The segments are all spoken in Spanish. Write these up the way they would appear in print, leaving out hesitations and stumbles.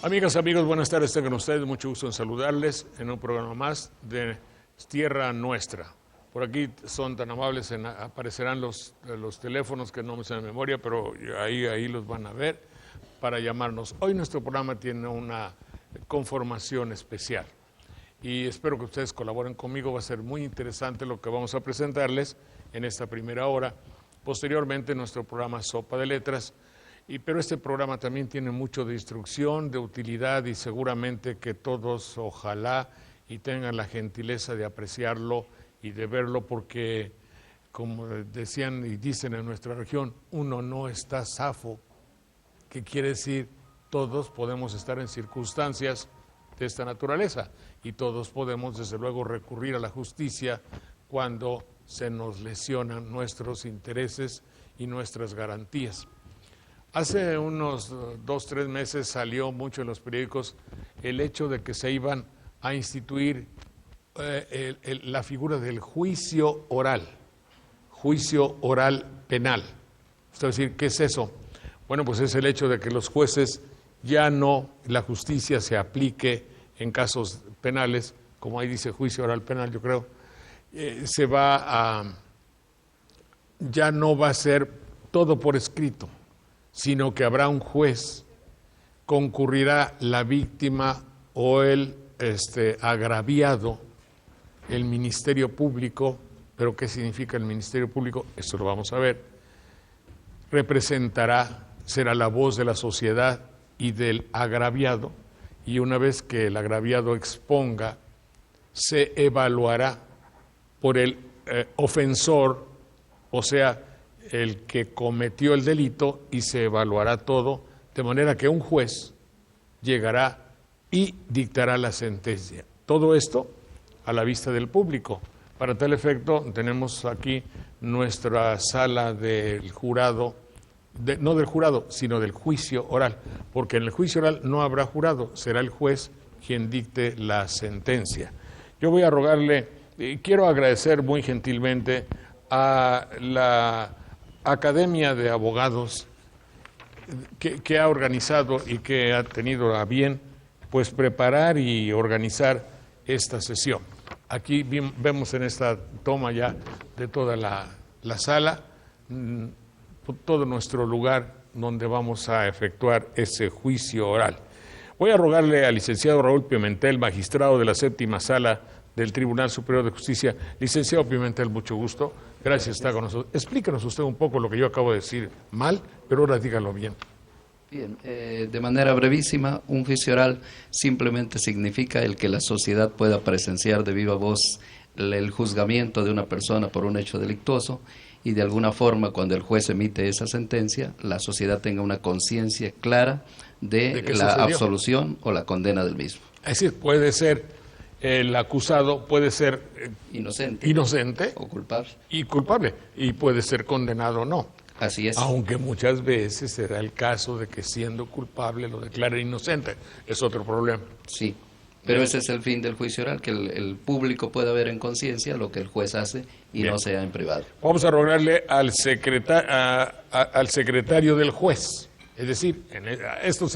Amigas, amigos, buenas tardes, tengan ustedes, mucho gusto en saludarles en un programa más de Tierra Nuestra. Por aquí son tan amables, aparecerán los teléfonos que no me sé de memoria, pero ahí los van a ver para llamarnos. Hoy nuestro programa tiene una conformación especial y espero que ustedes colaboren conmigo. Va a ser muy interesante lo que vamos a presentarles en esta primera hora. Posteriormente nuestro programa Sopa de Letras. Pero este programa también tiene mucho de instrucción, de utilidad y seguramente que todos ojalá y tengan la gentileza de apreciarlo y de verlo porque, como decían y dicen en nuestra región, uno no está zafo, que quiere decir todos podemos estar en circunstancias de esta naturaleza y todos podemos desde luego recurrir a la justicia cuando se nos lesionan nuestros intereses y nuestras garantías. Hace unos 2 o 3 meses salió mucho en los periódicos el hecho de que se iban a instituir la figura del juicio oral penal. Usted va a decir, ¿qué es eso? Bueno, pues es el hecho de que los jueces ya no, la justicia se aplique en casos penales, como ahí dice juicio oral penal, yo creo, ya no va a ser todo por escrito, sino que habrá un juez, concurrirá la víctima o el agraviado, el Ministerio Público. ¿Pero qué significa el Ministerio Público? Eso lo vamos a ver. Representará, será la voz de la sociedad y del agraviado, y una vez que el agraviado exponga, se evaluará por el ofensor, o sea, el que cometió el delito, y se evaluará todo, de manera que un juez llegará y dictará la sentencia. Todo esto a la vista del público. Para tal efecto, tenemos aquí nuestra sala del jurado, no del jurado, sino del juicio oral, porque en el juicio oral no habrá jurado, será el juez quien dicte la sentencia. Yo voy a rogarle, quiero agradecer muy gentilmente a la Academia de Abogados que ha organizado y que ha tenido a bien pues preparar y organizar esta sesión. Aquí vemos en esta toma ya de toda la sala, todo nuestro lugar donde vamos a efectuar ese juicio oral. Voy a rogarle al licenciado Raúl Pimentel, magistrado de la 7ª Sala del Tribunal Superior de Justicia. Licenciado Pimentel, mucho gusto. Gracias, está con nosotros. Explícanos usted un poco lo que yo acabo de decir mal, pero ahora dígalo bien. Bien, de manera brevísima, un juicio oral simplemente significa el que la sociedad pueda presenciar de viva voz el juzgamiento de una persona por un hecho delictuoso y de alguna forma cuando el juez emite esa sentencia, la sociedad tenga una conciencia clara de la absolución o la condena del mismo. Es decir, puede ser el acusado, puede ser inocente o culpable. Y puede ser condenado o no. Así es. Aunque muchas veces será el caso de que siendo culpable lo declare inocente. Es otro problema. Sí, pero ese es el fin del juicio oral, que el público pueda ver en conciencia lo que el juez hace y no sea en privado. Vamos a rogarle al secretario del juez. Es decir, esto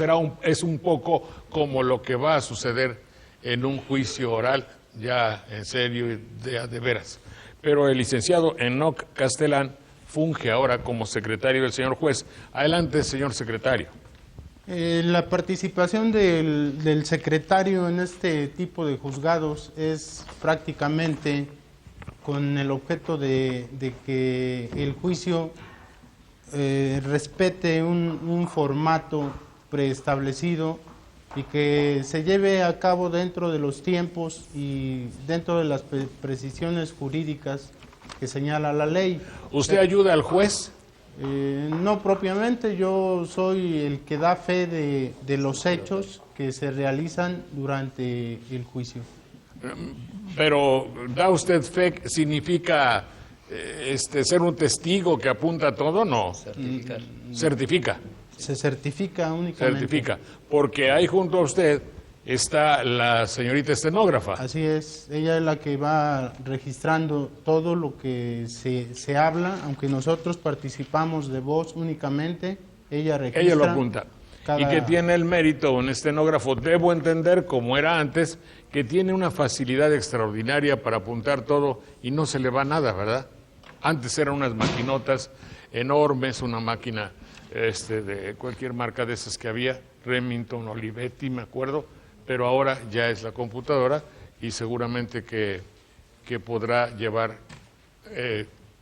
es un poco como lo que va a suceder en un juicio oral, ya en serio y de veras. Pero el licenciado Enoc Castelán funge ahora como secretario del señor juez. Adelante, señor secretario. La participación del secretario en este tipo de juzgados es prácticamente con el objeto de que el juicio respete un formato preestablecido y que se lleve a cabo dentro de los tiempos y dentro de las precisiones jurídicas que señala la ley. ¿Usted ayuda al juez? No propiamente, yo soy el que da fe de los hechos que se realizan durante el juicio. Pero ¿da usted fe? ¿Significa ser un testigo que apunta todo? No. Certifica. Se certifica únicamente. Certifica, porque ahí junto a usted está la señorita estenógrafa. Así es, ella es la que va registrando todo lo que se habla, aunque nosotros participamos de voz únicamente, ella registra. Ella lo apunta. y que tiene el mérito, un estenógrafo, debo entender, como era antes, que tiene una facilidad extraordinaria para apuntar todo y no se le va nada, ¿verdad? Antes eran unas maquinotas enormes, una máquina de cualquier marca de esas que había, Remington, Olivetti, me acuerdo, pero ahora ya es la computadora y seguramente que podrá llevar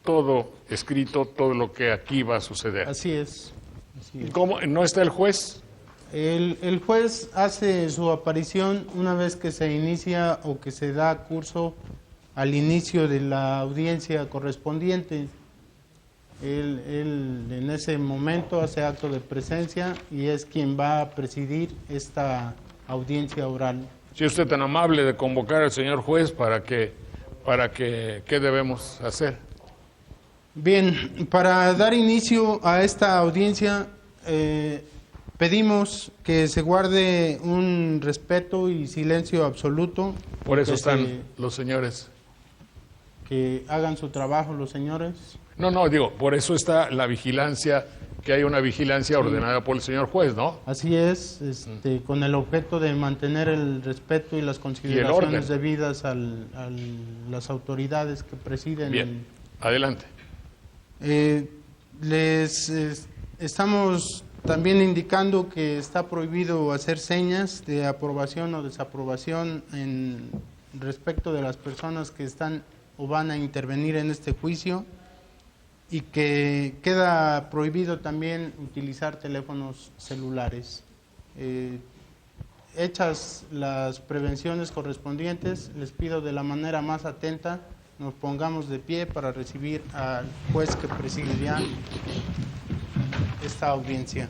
todo escrito, todo lo que aquí va a suceder. Así es. ¿Cómo? ¿No está el juez? El juez hace su aparición una vez que se inicia o que se da curso al inicio de la audiencia correspondiente. Él en ese momento hace acto de presencia y es quien va a presidir esta audiencia oral. Si usted es tan amable de convocar al señor juez ¿qué debemos hacer? Bien, para dar inicio a esta audiencia, pedimos que se guarde un respeto y silencio absoluto. Por eso están los señores. Que hagan su trabajo los señores. No, digo, por eso está la vigilancia, que hay una vigilancia ordenada por el señor juez, ¿no? Así es, con el objeto de mantener el respeto y las consideraciones debidas a las autoridades que presiden. Bien, adelante. Estamos también indicando que está prohibido hacer señas de aprobación o desaprobación en respecto de las personas que están o van a intervenir en este juicio y que queda prohibido también utilizar teléfonos celulares. Hechas las prevenciones correspondientes, les pido de la manera más atenta nos pongamos de pie para recibir al juez que presidirá esta audiencia.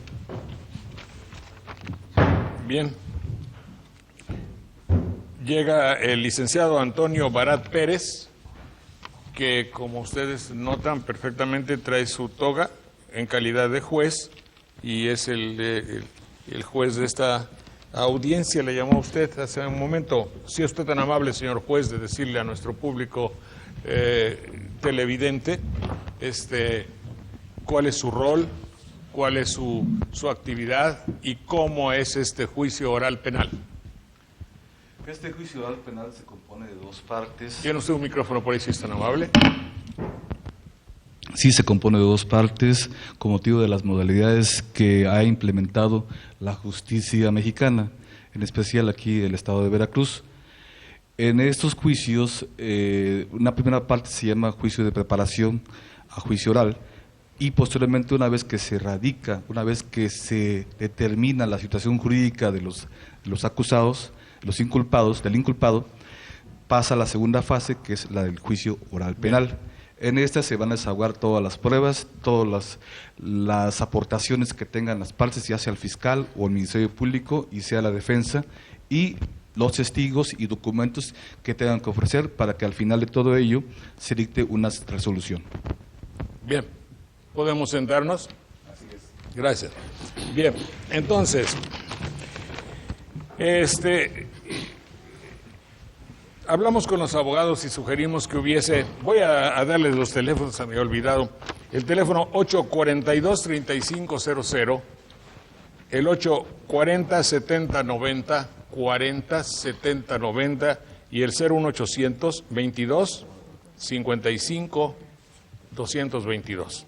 Bien. Llega el licenciado Antonio Barat Pérez, que como ustedes notan perfectamente trae su toga en calidad de juez y es el juez de esta audiencia, le llamó usted hace un momento. Si es usted tan amable, señor juez, de decirle a nuestro público televidente cuál es su rol, cuál es su actividad y cómo es este juicio oral penal. Este juicio oral penal se compone de dos partes. ¿Tiene usted un micrófono por ahí, si es tan amable? Sí, se compone de dos partes con motivo de las modalidades que ha implementado la justicia mexicana, en especial aquí el estado de Veracruz. En estos juicios, una primera parte se llama juicio de preparación a juicio oral y posteriormente una vez que se radica, una vez que se determina la situación jurídica de los acusados, los inculpados, del inculpado, pasa a la segunda fase que es la del juicio oral penal. En esta se van a desahogar todas las pruebas, todas las aportaciones que tengan las partes, ya sea el fiscal o el Ministerio Público y sea la defensa, y los testigos y documentos que tengan que ofrecer para que al final de todo ello se dicte una resolución. Bien, ¿podemos sentarnos? Así es. Gracias. Bien, entonces, hablamos con los abogados y sugerimos que hubiese, voy a darles los teléfonos, se me había olvidado, el teléfono 842-3500, el 840-7090, 40-7090 y el 01800 22 55 222.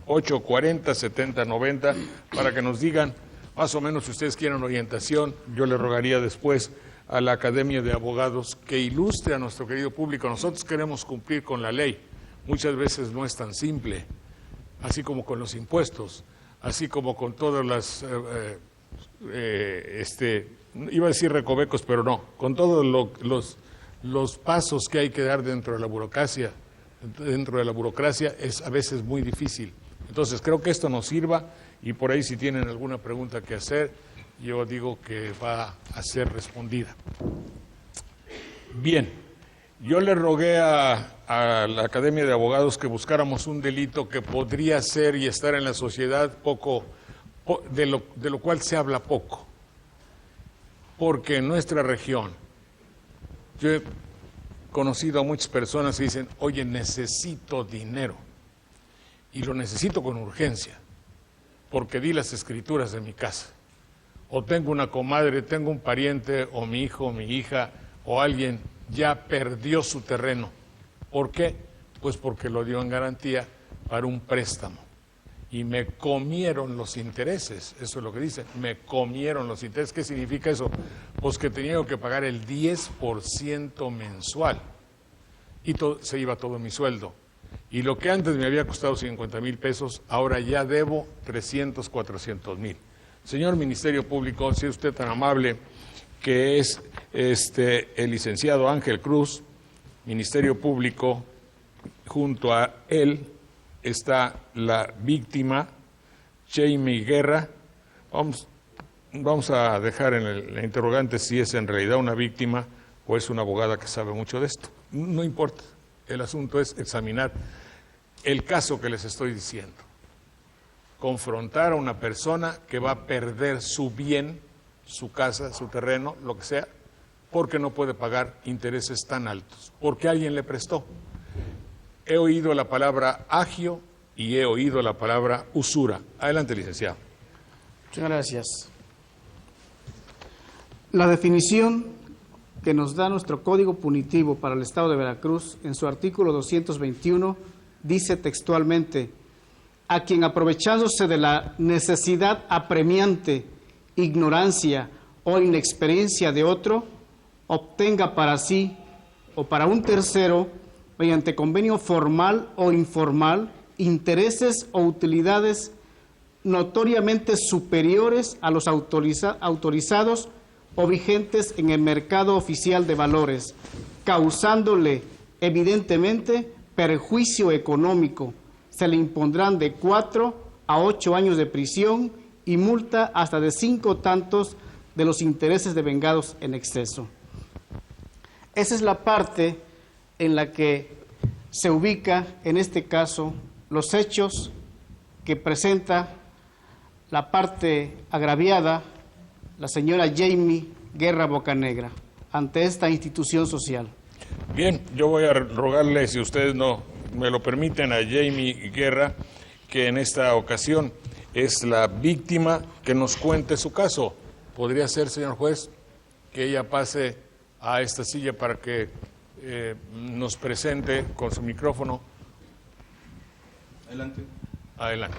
840-7090 para que nos digan más o menos si ustedes quieren orientación. Yo le rogaría después a la Academia de Abogados que ilustre a nuestro querido público. Nosotros queremos cumplir con la ley. Muchas veces no es tan simple, así como con los impuestos, así como con todas las, iba a decir recovecos, pero no, con todos los pasos que hay que dar dentro de la burocracia. Dentro de la burocracia es a veces muy difícil. Entonces creo que esto nos sirva y por ahí si tienen alguna pregunta que hacer, yo digo que va a ser respondida. Bien, yo le rogué a la Academia de Abogados que buscáramos un delito que podría ser y estar en la sociedad de lo cual se habla poco, porque en nuestra región, yo he conocido a muchas personas que dicen, oye, necesito dinero, y lo necesito con urgencia, porque di las escrituras de mi casa. o tengo una comadre, tengo un pariente, o mi hijo, mi hija, o alguien ya perdió su terreno. ¿Por qué? Pues porque lo dio en garantía para un préstamo. Y me comieron los intereses, eso es lo que dice, me comieron los intereses. ¿Qué significa eso? Pues que tenía que pagar el 10% mensual y se iba todo mi sueldo. Y lo que antes me había costado 50,000 pesos, ahora ya debo 300, 400,000. Señor Ministerio Público, si usted tan amable, que es el licenciado Ángel Cruz, Ministerio Público, junto a él está la víctima, Jamie Guerra. Vamos a dejar en la interrogante si es en realidad una víctima o es una abogada que sabe mucho de esto. No importa, el asunto es examinar el caso que les estoy diciendo. Confrontar a una persona que va a perder su bien, su casa, su terreno, lo que sea, porque no puede pagar intereses tan altos, porque alguien le prestó. He oído la palabra agio y he oído la palabra usura. Adelante, licenciado. Muchas gracias. La definición que nos da nuestro Código Punitivo para el Estado de Veracruz, en su artículo 221, dice textualmente: a quien aprovechándose de la necesidad apremiante, ignorancia o inexperiencia de otro, obtenga para sí o para un tercero, mediante convenio formal o informal, intereses o utilidades notoriamente superiores a los autorizados o vigentes en el mercado oficial de valores, causándole evidentemente perjuicio económico. Se le impondrán de 4 a 8 años de prisión y multa hasta de 5 tantos de los intereses devengados en exceso. Esa es la parte en la que se ubica, en este caso, los hechos que presenta la parte agraviada, la señora Jamie Guerra Bocanegra, ante esta institución social. Bien, yo voy a rogarle, si ustedes no me lo permiten, a Jamie Guerra, que en esta ocasión es la víctima, que nos cuente su caso. ¿Podría ser, señor juez, que ella pase a esta silla para que nos presente con su micrófono? Adelante. Adelante.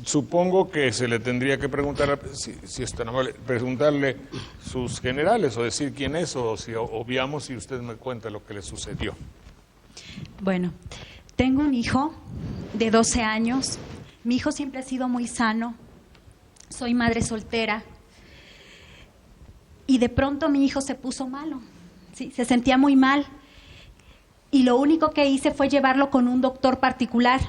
Supongo que se le tendría que preguntar, si es tan amable, preguntarle sus generales o decir quién es, o si obviamos y usted me cuenta lo que le sucedió. Bueno, tengo un hijo de 12 años. Mi hijo siempre ha sido muy sano. Soy madre soltera. Y de pronto mi hijo se puso malo, ¿sí? Se sentía muy mal. Y lo único que hice fue llevarlo con un doctor particular.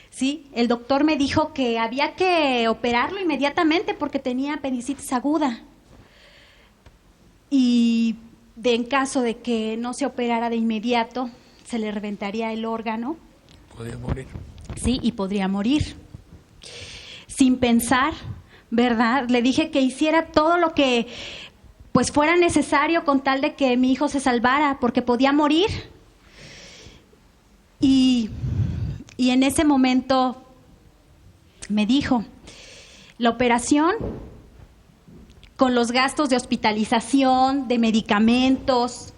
¿Sí? El doctor me dijo que había que operarlo inmediatamente porque tenía apendicitis aguda. Y en caso de que no se operara de inmediato, se le reventaría el órgano. Podría morir. Sí, y podría morir. Sin pensar, ¿verdad? Le dije que hiciera todo lo que pues fuera necesario con tal de que mi hijo se salvara, porque podía morir. Y en ese momento me dijo, la operación, con los gastos de hospitalización, de medicamentos,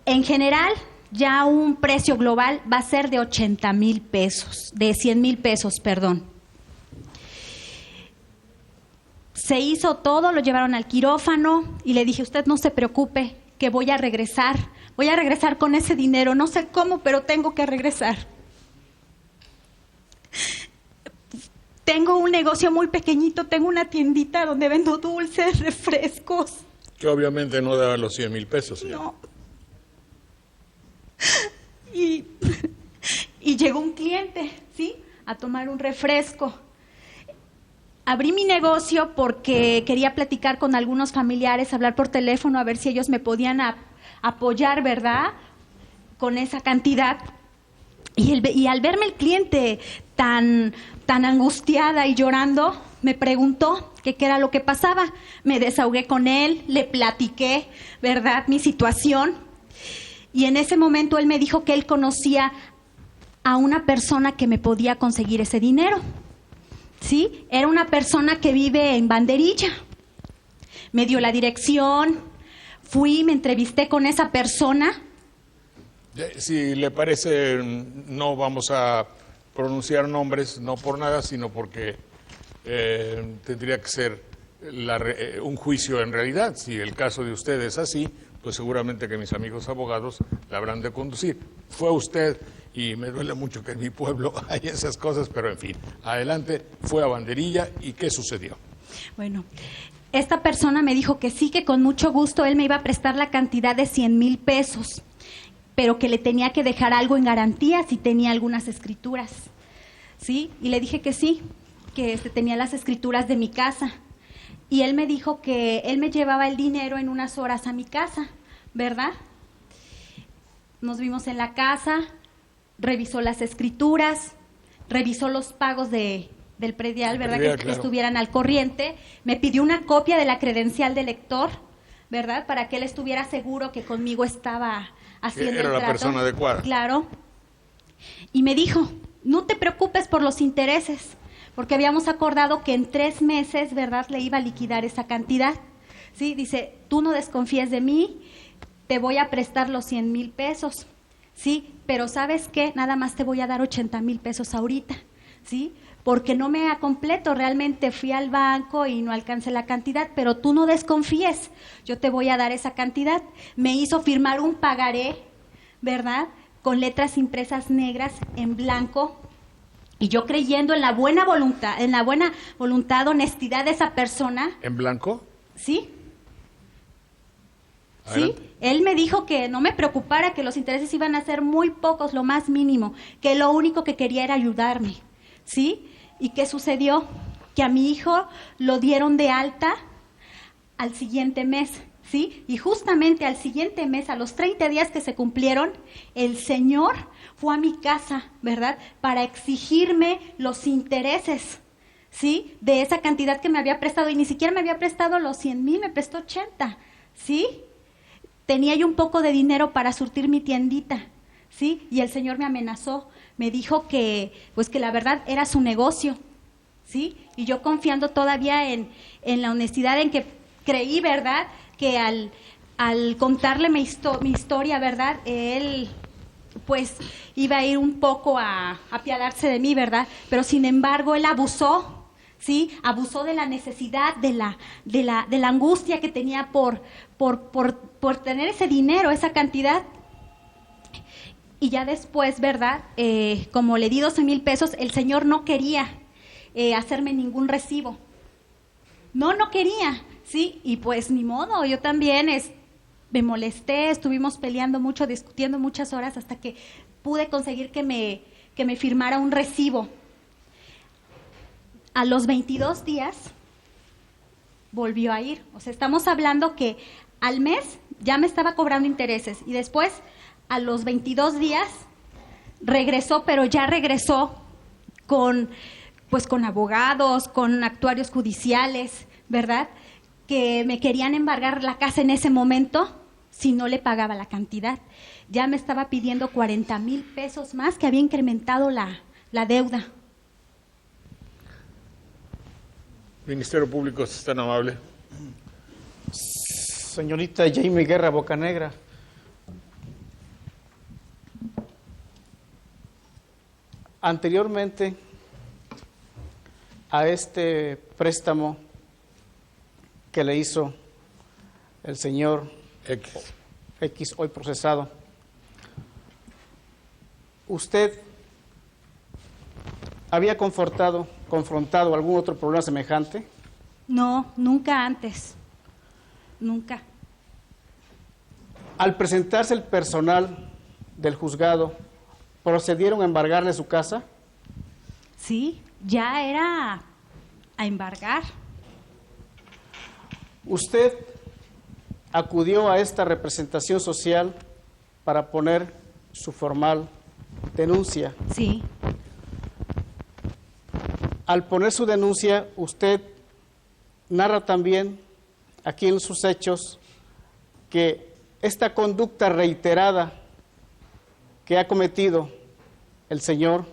en general, ya un precio global va a ser de 80,000 pesos, de 100,000 pesos, perdón. Se hizo todo, lo llevaron al quirófano y le dije, usted no se preocupe, que voy a regresar con ese dinero, no sé cómo, pero tengo que regresar. Tengo un negocio muy pequeñito, tengo una tiendita donde vendo dulces, refrescos. Que obviamente no daba los 100,000 pesos, señor. No. Y llegó un cliente, ¿sí? A tomar un refresco. Abrí mi negocio porque quería platicar con algunos familiares, hablar por teléfono, a ver si ellos me podían apoyar, ¿verdad? Con esa cantidad. Y al verme el cliente tan angustiada y llorando, me preguntó qué era lo que pasaba. Me desahogué con él, le platiqué, ¿verdad?, mi situación. Y en ese momento él me dijo que él conocía a una persona que me podía conseguir ese dinero. ¿sí? Era una persona que vive en Banderilla. Me dio la dirección, fui, me entrevisté con esa persona. Si le parece, no vamos a pronunciar nombres, no por nada, sino porque tendría que ser un juicio en realidad. Si el caso de usted es así, pues seguramente que mis amigos abogados la habrán de conducir. Fue usted, y me duele mucho que en mi pueblo hay esas cosas, pero en fin, adelante, fue a Banderilla, ¿y qué sucedió? Bueno, esta persona me dijo que sí, que con mucho gusto él me iba a prestar la cantidad de 100,000 pesos, pero que le tenía que dejar algo en garantía si tenía algunas escrituras, ¿sí? Y le dije que sí, que tenía las escrituras de mi casa. Y él me dijo que él me llevaba el dinero en unas horas a mi casa, ¿verdad? Nos vimos en la casa, revisó las escrituras, revisó los pagos del predial, ¿verdad? Predial, que claro. estuvieran al corriente. Me pidió una copia de la credencial del lector, ¿verdad? Para que él estuviera seguro que conmigo estaba haciendo Era el la trato. persona adecuada. Claro. Y me dijo, no te preocupes por los intereses, porque habíamos acordado que en 3 meses, ¿verdad?, le iba a liquidar esa cantidad. Sí, dice, tú no desconfíes de mí, te voy a prestar los 100,000 pesos, sí, pero ¿sabes qué? Nada más te voy a dar 80,000 pesos ahorita, sí, porque no me completo, realmente fui al banco y no alcancé la cantidad, pero tú no desconfíes, yo te voy a dar esa cantidad. Me hizo firmar un pagaré, ¿verdad?, con letras impresas negras en blanco. Y yo creyendo en la buena voluntad, honestidad de esa persona. ¿En blanco? ¿Sí? ¿Sí? Adelante. Él me dijo que no me preocupara, que los intereses iban a ser muy pocos, lo más mínimo, que lo único que quería era ayudarme. ¿Sí? ¿Y qué sucedió? Que a mi hijo lo dieron de alta al siguiente mes. ¿Sí? Y justamente al siguiente mes, a los 30 días que se cumplieron, el señor fue a mi casa, ¿verdad?, para exigirme los intereses, ¿sí?, de esa cantidad que me había prestado, y ni siquiera me había prestado los 100,000, me prestó 80, ¿sí? Tenía yo un poco de dinero para surtir mi tiendita, ¿sí? Y el señor me amenazó, me dijo que, pues que la verdad era su negocio, ¿sí? Y yo confiando todavía en la honestidad, en que creí, ¿verdad?, que al contarle mi historia, ¿verdad?, él pues iba a ir un poco a apiadarse de mí, ¿verdad? Pero sin embargo él abusó, ¿sí? Abusó de la necesidad, de la angustia que tenía por tener ese dinero, esa cantidad. Y ya después, ¿verdad?, como le di 12,000 pesos, el señor no quería hacerme ningún recibo. No quería, ¿sí? Y pues ni modo, yo también me molesté, estuvimos peleando mucho, discutiendo muchas horas hasta que pude conseguir que me firmara un recibo. A los 22 días volvió a ir. O sea, estamos hablando que al mes ya me estaba cobrando intereses y después a los 22 días regresó, pero ya regresó con abogados, con actuarios judiciales, ¿verdad?, que me querían embargar la casa en ese momento si no le pagaba la cantidad. Ya me estaba pidiendo 40,000 pesos más, que había incrementado la deuda. Ministerio Público, si es tan amable. Señorita Jaime Guerra Bocanegra, anteriormente a este préstamo que le hizo el señor X, hoy procesado, ¿usted había confrontado algún otro problema semejante? No, nunca antes. Nunca. Al presentarse el personal del juzgado, ¿procedieron a embargarle su casa? Sí, ya era a embargar. ¿Usted acudió a esta representación social para poner su formal denuncia? Sí. Al poner su denuncia, usted narra también aquí en sus hechos que esta conducta reiterada que ha cometido el señor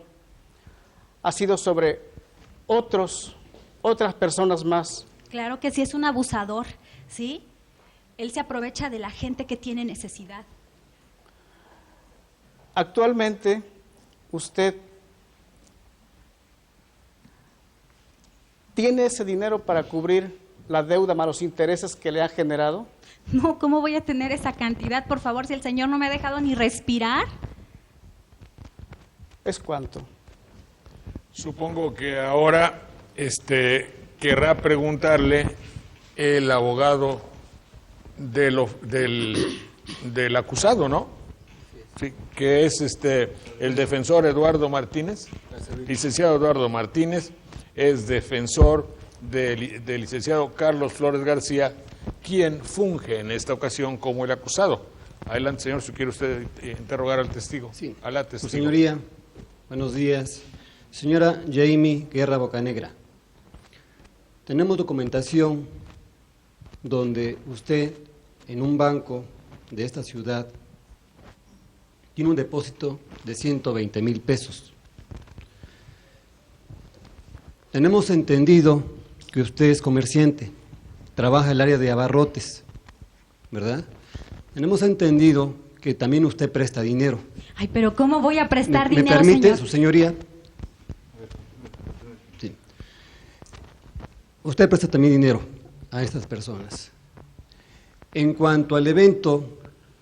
ha sido sobre otras personas más. Claro que sí, es un abusador, ¿sí? Él se aprovecha de la gente que tiene necesidad. Actualmente, usted tiene ese dinero para cubrir la deuda más los intereses que le han generado. No, ¿cómo voy a tener esa cantidad? Por favor, si el Señor no me ha dejado ni respirar. ¿Es cuánto? Supongo que ahora querrá preguntarle el abogado del acusado, ¿no? Sí, que es el defensor Eduardo Martínez, licenciado Eduardo Martínez, es defensor del licenciado Carlos Flores García, quien funge en esta ocasión como el acusado. Adelante, señor, si quiere usted interrogar al testigo. Sí. A la testigo. Su señoría, buenos días. Señora Jamie Guerra Bocanegra, tenemos documentación donde usted en un banco de esta ciudad tiene un depósito de 120,000 pesos. Tenemos entendido que usted es comerciante, trabaja en el área de abarrotes, ¿verdad? Tenemos entendido que también usted presta dinero. Ay, pero ¿cómo voy a prestar ¿Me dinero, permite, señor? su señoría? Sí. Usted presta también dinero a estas personas. En cuanto al evento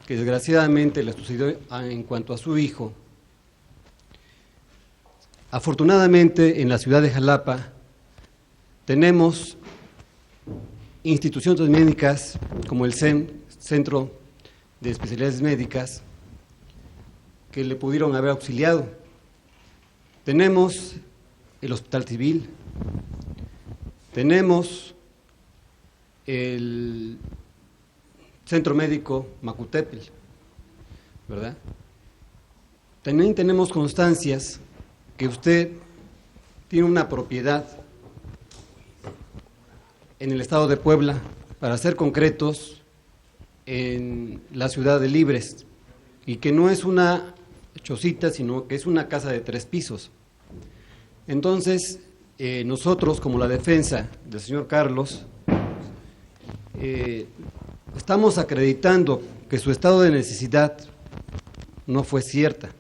que desgraciadamente le sucedió en cuanto a su hijo, afortunadamente en la ciudad de Jalapa tenemos instituciones médicas como el Centro de Especialidades Médicas que le pudieron haber auxiliado. Tenemos el Hospital Civil, tenemos el Centro Médico Macutepel, ¿verdad? También tenemos constancias que usted tiene una propiedad en el estado de Puebla, para ser concretos, en la ciudad de Libres, y que no es una chocita, sino que es una casa de 3 pisos. Entonces, nosotros, como la defensa del señor Carlos, estamos acreditando que su estado de necesidad no fue cierta,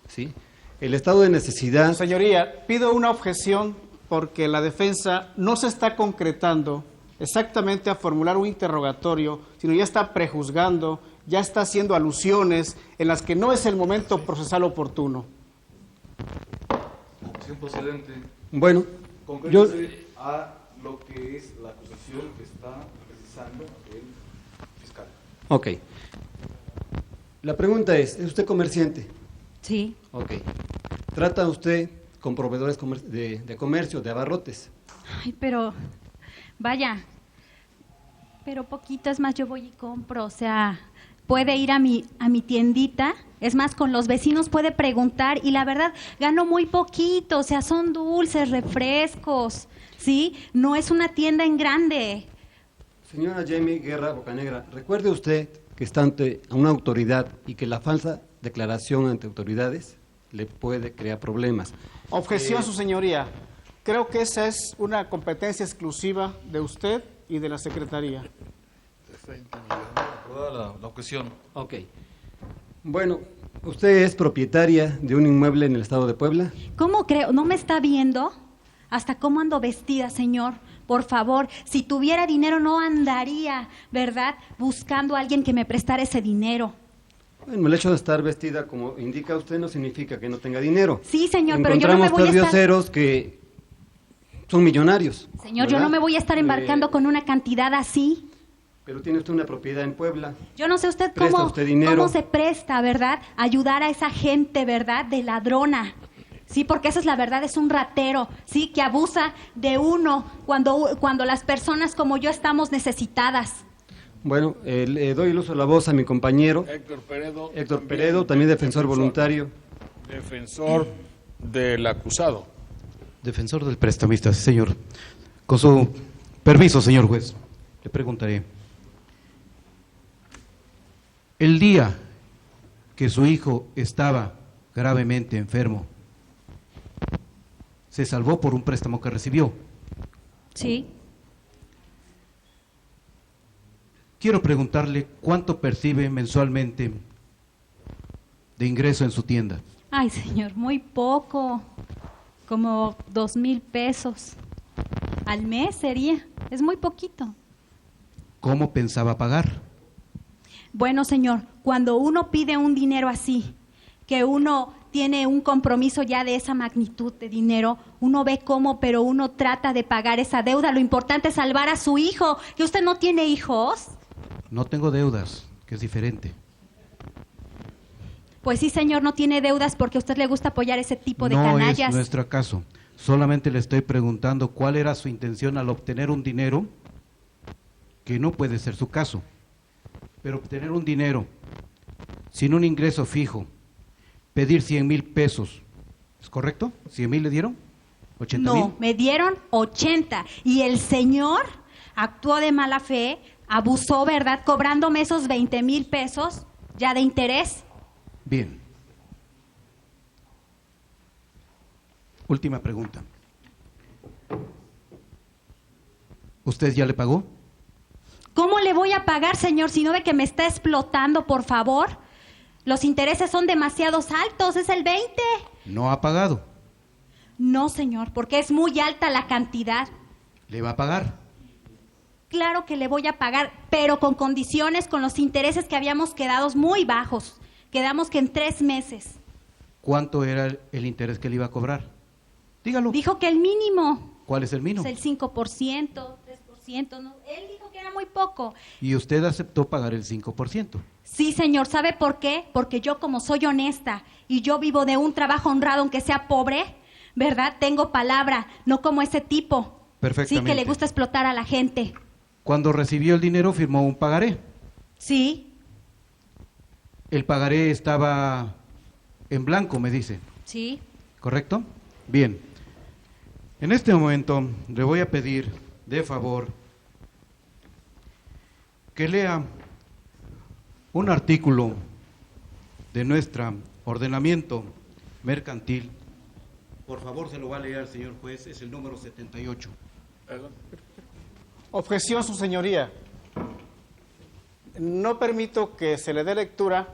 ¿sí? El estado de necesidad... Señoría, pido una objeción porque la defensa no se está concretando exactamente a formular un interrogatorio, sino ya está prejuzgando, ya está haciendo alusiones en las que no es el momento procesal oportuno. Bueno, Yo- a lo que es la acusación que está precisando el fiscal. Ok. La pregunta ¿es usted comerciante? Sí. Ok. ¿Trata usted con proveedores de comercio, de abarrotes? Ay, pero, vaya, pero poquito, es más, yo voy y compro, o sea, puede ir a mi tiendita, es más, con los vecinos puede preguntar, y la verdad, gano muy poquito, o sea, son dulces, refrescos, ¿sí? No es una tienda en grande. Señora Jamie Guerra Bocanegra, recuerde usted que está ante una autoridad y que la falsa declaración ante autoridades le puede crear problemas. Objeción, su señoría. Creo que esa es una competencia exclusiva de usted y de la Secretaría. Aprobada la objeción. Ok. Bueno, ¿usted es propietaria de un inmueble en el estado de Puebla? ¿Cómo creo? ¿No me está viendo? ¿Hasta cómo ando vestida, señor? Por favor, si tuviera dinero no andaría, ¿verdad? Buscando a alguien que me prestara ese dinero. Bueno, el hecho de estar vestida como indica usted no significa que no tenga dinero. Sí, señor, pero yo no me voy a estar... dioseros que son millonarios. Señor, yo ¿verdad? no me voy a estar embarcando con una cantidad así. Pero tiene usted una propiedad en Puebla. Yo no sé usted ¿Presta cómo, usted dinero? cómo se presta, ¿verdad? Ayudar a esa gente, ¿verdad? De ladrona. Sí, porque esa es la verdad, es un ratero, sí, que abusa de uno cuando las personas como yo estamos necesitadas. Bueno, le doy el uso de la voz a mi compañero Héctor Peredo, también defensor voluntario. Defensor del acusado. Defensor del prestamista, sí, señor. Con su permiso, señor juez, le preguntaré. El día que su hijo estaba gravemente enfermo, se salvó por un préstamo que recibió. Sí. Quiero preguntarle cuánto percibe mensualmente de ingreso en su tienda. Ay, señor, muy poco. Como 2,000 pesos. Al mes sería. Es muy poquito. ¿Cómo pensaba pagar? Bueno, señor, cuando uno pide un dinero así, que uno tiene un compromiso ya de esa magnitud de dinero, uno ve cómo, pero uno trata de pagar esa deuda. Lo importante es salvar a su hijo. ¿Que usted no tiene hijos? No tengo deudas, que es diferente. Pues sí, señor, no tiene deudas porque a usted le gusta apoyar ese tipo de No canallas. es nuestro caso. Solamente le estoy preguntando cuál era su intención al obtener un dinero, que no puede ser su caso. Pero obtener un dinero sin un ingreso fijo, pedir 100,000 pesos, ¿es correcto? ¿100,000 le dieron? ¿80,000? No, me dieron 80 y el señor actuó de mala fe, abusó, ¿verdad? Cobrándome esos 20,000 pesos ya de interés. Bien. Última pregunta. ¿Usted ya le pagó? ¿Cómo le voy a pagar, señor, si no ve que me está explotando, por favor? Los intereses son demasiado altos, es el 20. No ha pagado. No, señor, porque es muy alta la cantidad. ¿Le va a pagar? Claro que le voy a pagar, pero con condiciones, con los intereses que habíamos quedado muy bajos. Quedamos que en 3 meses. ¿Cuánto era el interés que le iba a cobrar? Dígalo. Dijo que el mínimo. ¿Cuál es el mínimo? Es el 5%, 3%. No, él dijo que era muy poco. Y usted aceptó pagar el 5%. Sí, señor, ¿sabe por qué? Porque yo, como soy honesta y yo vivo de un trabajo honrado, aunque sea pobre, ¿verdad? Tengo palabra, no como ese tipo. Perfectamente. Sí, que le gusta explotar a la gente. Cuando recibió el dinero firmó un pagaré. Sí, El pagaré estaba en blanco, me dice. sí. ¿Correcto? Bien. En este momento le voy a pedir, de favor, que lea un artículo de nuestro ordenamiento mercantil. Por favor, se lo va a leer, señor juez, es el número 78. Objeción, su señoría. No permito que se le dé lectura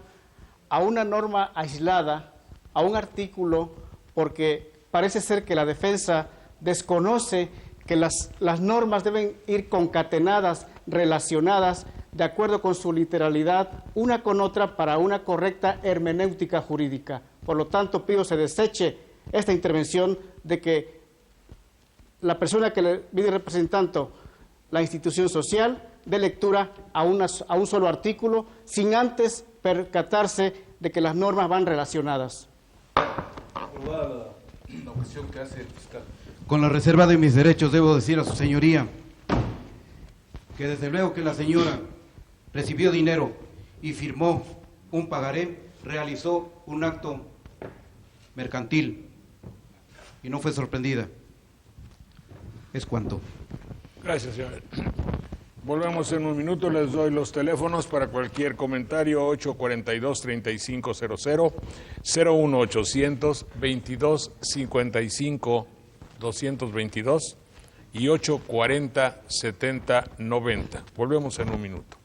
a una norma aislada, a un artículo, porque parece ser que la defensa desconoce que las normas deben ir concatenadas, relacionadas, de acuerdo con su literalidad, una con otra para una correcta hermenéutica jurídica. Por lo tanto, pido se deseche esta intervención de que la persona que le viene representando la institución social dé lectura a un solo artículo sin antes percatarse de que las normas van relacionadas. La objeción que hace el fiscal. Con la reserva de mis derechos, debo decir a su señoría que desde luego que la señora recibió dinero y firmó un pagaré, realizó un acto mercantil y no fue sorprendida. Es cuanto. Gracias, señor. Volvemos en un minuto, les doy los teléfonos para cualquier comentario: 842-3500, 01800-2255-222 y 840-7090. Volvemos en un minuto.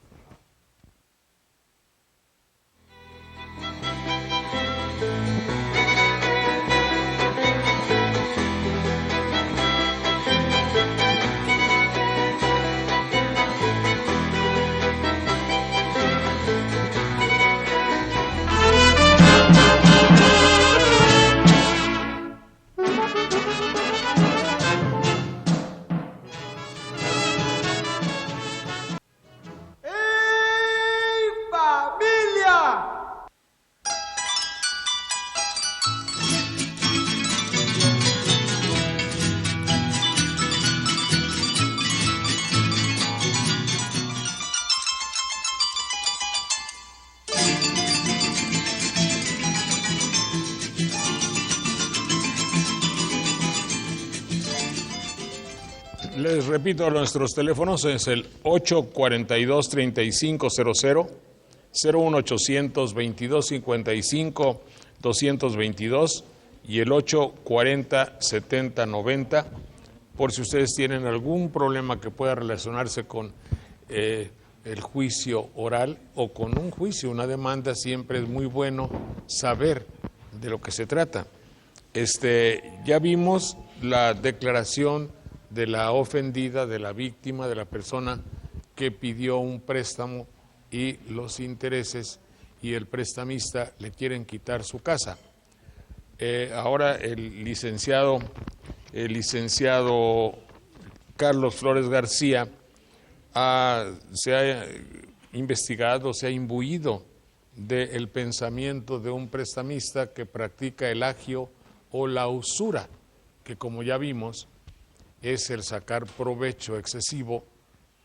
Les repito, nuestros teléfonos es el 842-3500, 01800-2255-222 y el 840-7090, por si ustedes tienen algún problema que pueda relacionarse con el juicio oral o con un juicio, una demanda. Siempre es muy bueno saber de lo que se trata. Ya vimos la declaración de la ofendida, de la víctima, de la persona que pidió un préstamo y los intereses, y el prestamista le quieren quitar su casa. Ahora el licenciado Carlos Flores García se ha investigado, se ha imbuido del pensamiento de un prestamista que practica el agio o la usura, que como ya vimos es el sacar provecho excesivo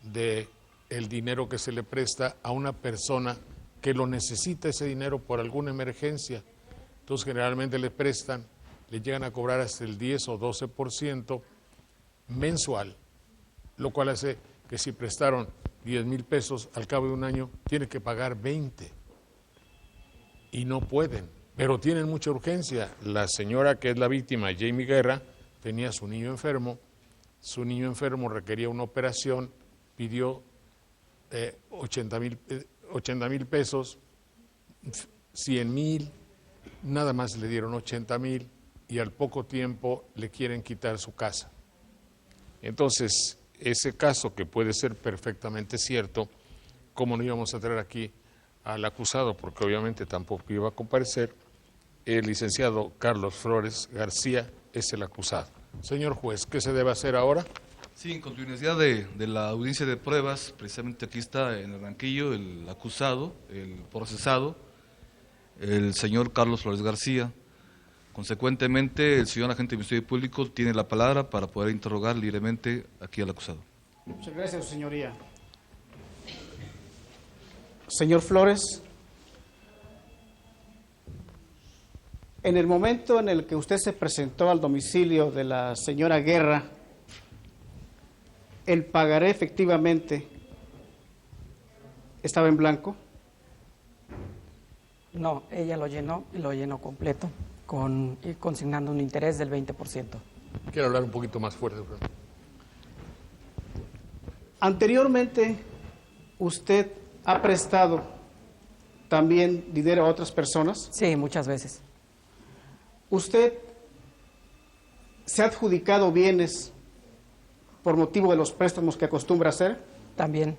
de el dinero que se le presta a una persona que lo necesita, ese dinero, por alguna emergencia. Entonces generalmente le prestan, le llegan a cobrar hasta el 10 o 12% mensual, lo cual hace que si prestaron 10,000 pesos, al cabo de un año tiene que pagar 20 y no pueden, pero tienen mucha urgencia. La señora que es la víctima, Jamie Guerra, tenía su niño enfermo requería una operación, pidió 80,000 pesos, 100,000, nada más le dieron 80,000 y al poco tiempo le quieren quitar su casa. Entonces, ese caso, que puede ser perfectamente cierto, ¿cómo no íbamos a traer aquí al acusado? Porque obviamente tampoco iba a comparecer. El licenciado Carlos Flores García es el acusado. Señor juez, ¿qué se debe hacer ahora? Sí, en continuidad de la audiencia de pruebas, precisamente aquí está en el banquillo el acusado, el procesado, el señor Carlos Flores García. Consecuentemente, el señor agente del Ministerio Público tiene la palabra para poder interrogar libremente aquí al acusado. Muchas gracias, señoría. Señor Flores, en el momento en el que usted se presentó al domicilio de la señora Guerra, ¿el pagaré efectivamente estaba en blanco? No, ella lo llenó y lo llenó completo, consignando un interés del 20%. Quiero hablar un poquito más fuerte. Anteriormente, usted ha prestado también dinero a otras personas. Sí, muchas veces. ¿Usted se ha adjudicado bienes por motivo de los préstamos que acostumbra hacer? También.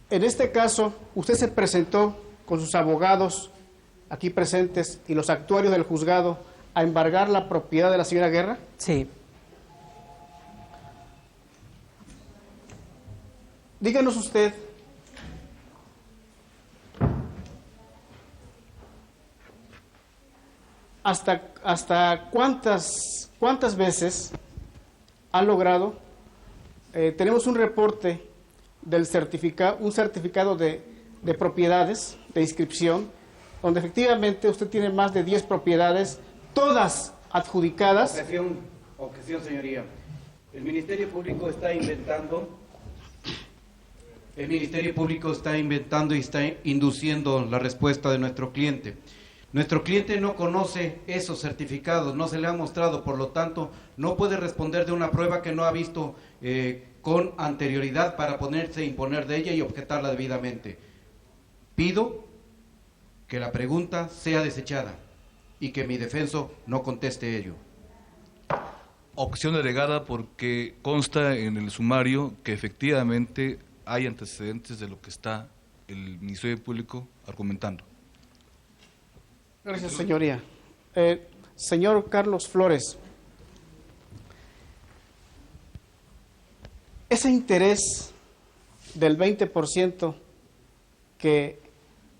En este caso, usted se presentó con sus abogados aquí presentes y los actuarios del juzgado a embargar la propiedad de la señora Guerra. Sí. Díganos usted, hasta cuántas veces ha logrado. Tenemos un reporte del un certificado de propiedades, de inscripción, donde efectivamente usted tiene más de 10 propiedades, todas adjudicadas. Objeción, señoría. El Ministerio Público está inventando y está induciendo la respuesta de nuestro cliente. Nuestro cliente no conoce esos certificados, no se le han mostrado, por lo tanto, no puede responder de una prueba que no ha visto con anterioridad para ponerse a imponer de ella y objetarla debidamente. Pido que la pregunta sea desechada y que mi defenso no conteste ello. Objeción delegada, porque consta en el sumario que efectivamente hay antecedentes de lo que está el Ministerio Público argumentando. Gracias, señoría. Señor Carlos Flores, ese interés del 20% que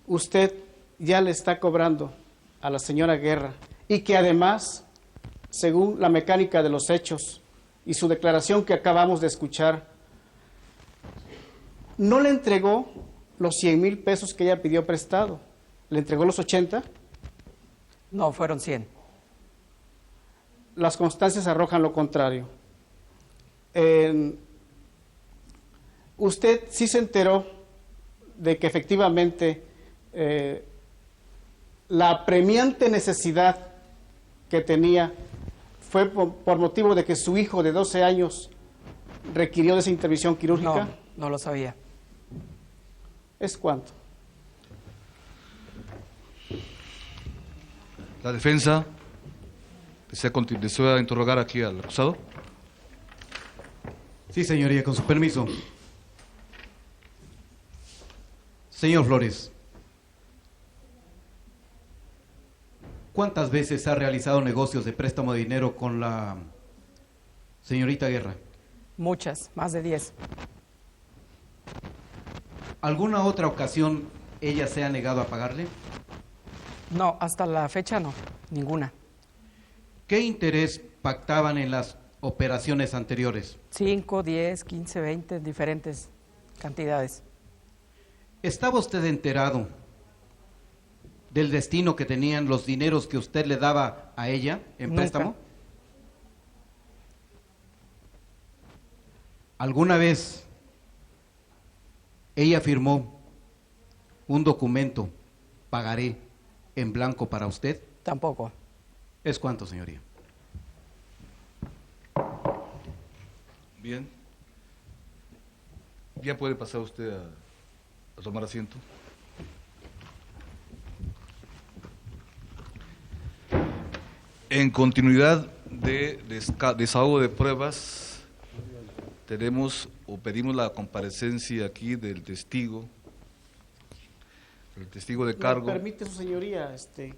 usted ya le está cobrando a la señora Guerra y que además, según la mecánica de los hechos y su declaración que acabamos de escuchar, no le entregó los 100,000 pesos que ella pidió prestado, le entregó los 80. No, fueron 100. Las constancias arrojan lo contrario. Usted sí se enteró de que efectivamente la apremiante necesidad que tenía fue por motivo de que su hijo de 12 años requirió de esa intervención quirúrgica? No, no lo sabía. ¿Es cuánto? La defensa desea interrogar aquí al acusado. Sí, señoría, con su permiso. Señor Flores, ¿cuántas veces ha realizado negocios de préstamo de dinero con la señorita Guerra? Muchas, más de 10. ¿Alguna otra ocasión ella se ha negado a pagarle? No, hasta la fecha no, ninguna. ¿Qué interés pactaban en las operaciones anteriores? 5, 10, 15, 20, diferentes cantidades. ¿Estaba usted enterado del destino que tenían los dineros que usted le daba a ella en Nunca. préstamo? ¿Alguna vez ella firmó un documento, pagaré, en blanco para usted? Tampoco. ¿Es cuánto, señoría? Bien. Ya puede pasar usted a tomar asiento. En continuidad de desahogo de pruebas, tenemos o pedimos la comparecencia aquí del testigo, el testigo de cargo. ¿Me permite, su señoría?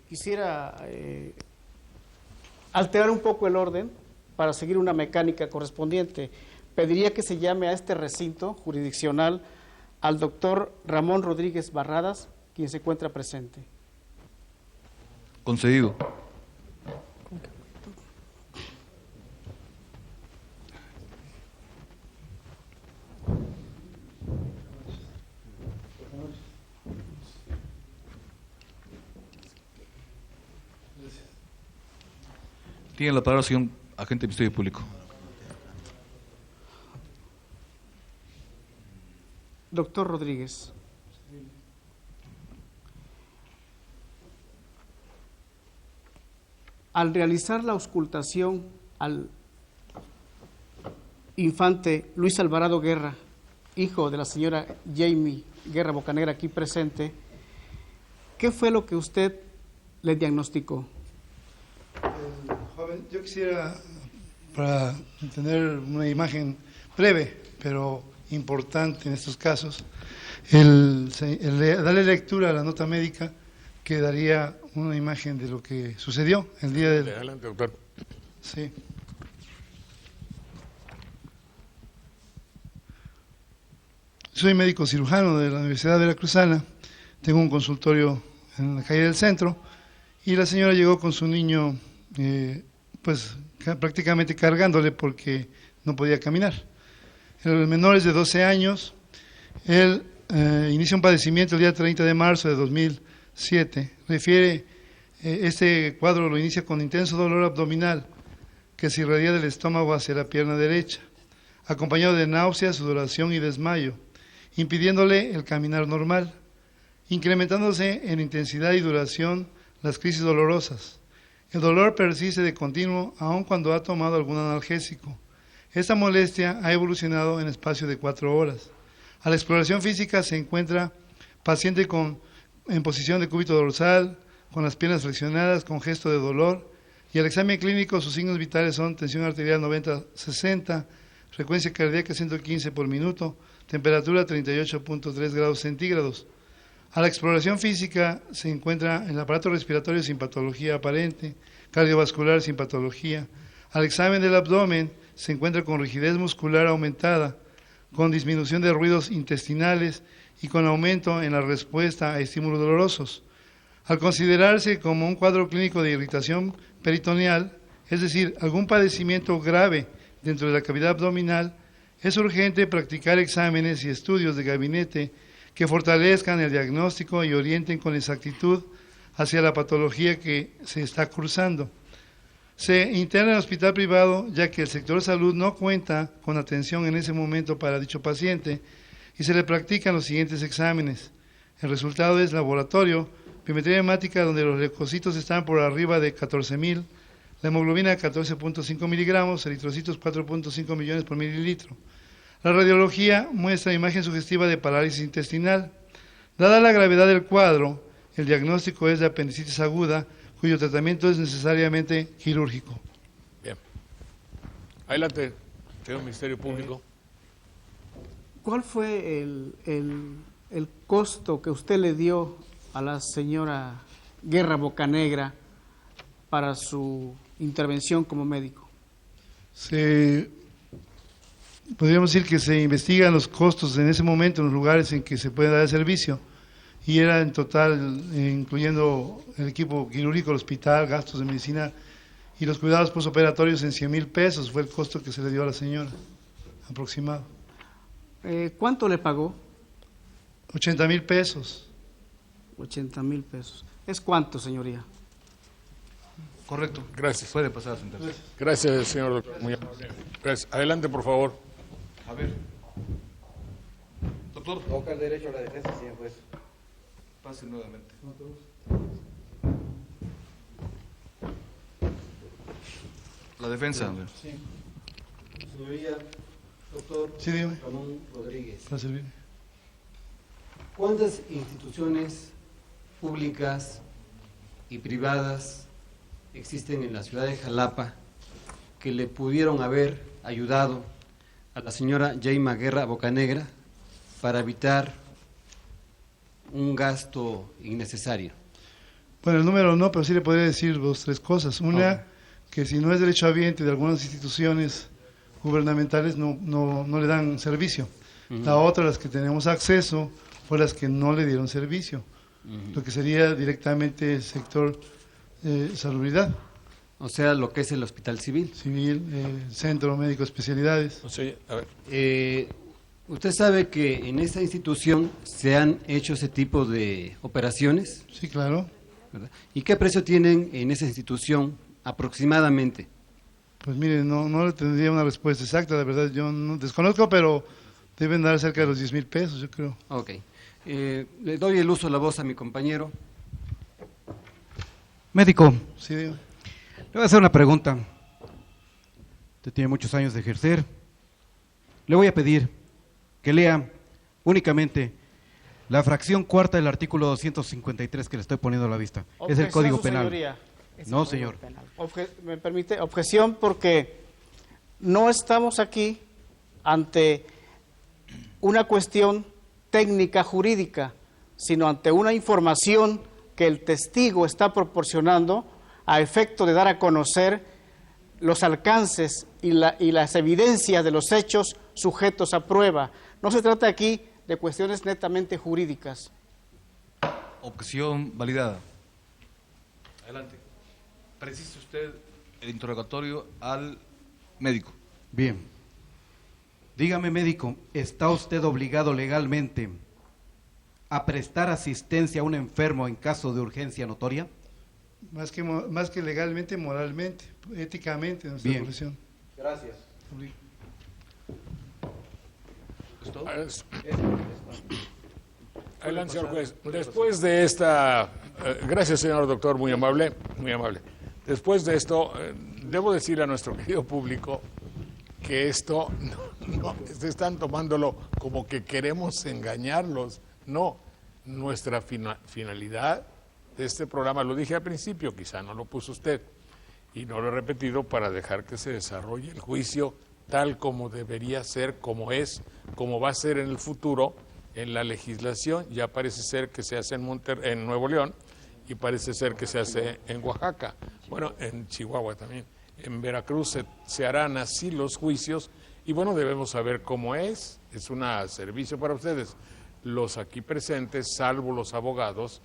Quisiera alterar un poco el orden para seguir una mecánica correspondiente. Pediría que se llame a este recinto jurisdiccional al doctor Ramón Rodríguez Barradas, quien se encuentra presente. Concedido. Tiene la palabra, señor agente del Ministerio Público. Doctor Rodríguez. Al realizar la auscultación al infante Luis Alvarado Guerra, hijo de la señora Jamie Guerra Bocanegra aquí presente, ¿qué fue lo que usted le diagnosticó? Joven, yo quisiera, para tener una imagen breve, pero importante en estos casos, darle lectura a la nota médica que daría una imagen de lo que sucedió el día del... Adelante, doctor. Sí. Soy médico cirujano de la Universidad Veracruzana, tengo un consultorio en la calle del Centro, y la señora llegó con su niño, pues prácticamente cargándole porque no podía caminar. El menor es de 12 años, él inicia un padecimiento el día 30 de marzo de 2007, refiere, este cuadro lo inicia con intenso dolor abdominal que se irradia del estómago hacia la pierna derecha, acompañado de náuseas, sudoración y desmayo, impidiéndole el caminar normal, incrementándose en intensidad y duración las crisis dolorosas. El dolor persiste de continuo aun cuando ha tomado algún analgésico. Esta molestia ha evolucionado en espacio de 4 horas. A la exploración física se encuentra paciente en posición de cúbito dorsal, con las piernas flexionadas, con gesto de dolor, y al examen clínico sus signos vitales son tensión arterial 90-60, frecuencia cardíaca 115 por minuto, temperatura 38.3 grados centígrados. A la exploración física se encuentra el aparato respiratorio sin patología aparente, cardiovascular sin patología. Al examen del abdomen se encuentra con rigidez muscular aumentada, con disminución de ruidos intestinales y con aumento en la respuesta a estímulos dolorosos. Al considerarse como un cuadro clínico de irritación peritoneal, es decir, algún padecimiento grave dentro de la cavidad abdominal, es urgente practicar exámenes y estudios de gabinete que fortalezcan el diagnóstico y orienten con exactitud hacia la patología que se está cursando. Se interna en el hospital privado ya que el sector salud no cuenta con atención en ese momento para dicho paciente y se le practican los siguientes exámenes. El resultado es laboratorio, biometría hemática donde los leucocitos están por arriba de 14.000, la hemoglobina 14.5 miligramos, eritrocitos 4.5 millones por mililitro. La radiología muestra imagen sugestiva de parálisis intestinal. Dada la gravedad del cuadro, el diagnóstico es de apendicitis aguda, cuyo tratamiento es necesariamente quirúrgico. Bien. Adelante, señor Ministerio Público. ¿Cuál fue el costo que usted le dio a la señora Guerra Bocanegra para su intervención como médico? Podríamos decir que se investigan los costos en ese momento en los lugares en que se puede dar el servicio, y era en total, incluyendo el equipo quirúrgico, el hospital, gastos de medicina y los cuidados postoperatorios, en 100,000 pesos fue el costo que se le dio a la señora, aproximado. ¿Cuánto le pagó? 80,000 pesos. 80,000 pesos. ¿Es cuánto, señoría? Correcto. Gracias. Puede pasar a sentarse. Gracias, señor doctor. Muy amable. Gracias. Adelante, por favor. A ver. Doctor. Toca el derecho a la defensa, señor juez. Pase nuevamente. La defensa. Sí. Señoría, doctor Sí, dígame. Ramón Rodríguez. Para servir. ¿Cuántas instituciones públicas y privadas existen en la ciudad de Jalapa que le pudieron haber ayudado a la señora Yaima Guerra Bocanegra para evitar un gasto innecesario? Bueno, el número no, pero sí le podría decir 2 o 3 cosas. Una, que si no es derechohabiente de algunas instituciones gubernamentales no le dan servicio. La otra, las que tenemos acceso, fue las que no le dieron servicio, lo que sería directamente el sector salubridad. O sea, lo que es el Hospital Civil. Civil, Centro Médico de Especialidades. Sí, a ver. ¿Usted sabe que en esta institución se han hecho ese tipo de operaciones? Sí, claro. ¿Verdad? ¿Y qué precio tienen en esa institución aproximadamente? Pues mire, no le tendría una respuesta exacta, la verdad, yo no desconozco, pero deben dar cerca de los 10,000 pesos, yo creo. Ok. Le doy el uso de la voz a mi compañero. Médico, Sí, digo. le voy a hacer una pregunta. Usted tiene muchos años de ejercer. Le voy a pedir que lea únicamente la fracción cuarta del artículo 253 que le estoy poniendo a la vista. Es el Código Penal. Señoría. No, señor. ¿Me permite? Objeción, porque no estamos aquí ante una cuestión técnica jurídica, sino ante una información que el testigo está proporcionando a efecto de dar a conocer los alcances y las evidencias de los hechos sujetos a prueba. No se trata aquí de cuestiones netamente jurídicas. Objeción validada. Adelante. Precise usted el interrogatorio al médico. Bien. Dígame, médico, ¿está usted obligado legalmente a prestar asistencia a un enfermo en caso de urgencia notoria? Más que legalmente, moralmente, éticamente, nuestra Bien. profesión. Gracias. ¿Es todo? Adelante, señor juez. Después de esta... gracias, señor doctor, muy amable, muy amable. Después de esto, debo decir a nuestro querido público que esto no están tomándolo como que queremos engañarlos. No, nuestra finalidad de este programa, lo dije al principio, quizá no lo puso usted, y no lo he repetido para dejar que se desarrolle el juicio tal como debería ser, como es, como va a ser en el futuro en la legislación. Ya parece ser que se hace en Nuevo León y parece ser que se hace en Oaxaca, bueno, en Chihuahua también. En Veracruz se harán así los juicios y bueno, debemos saber cómo es un servicio para ustedes. Los aquí presentes, salvo los abogados,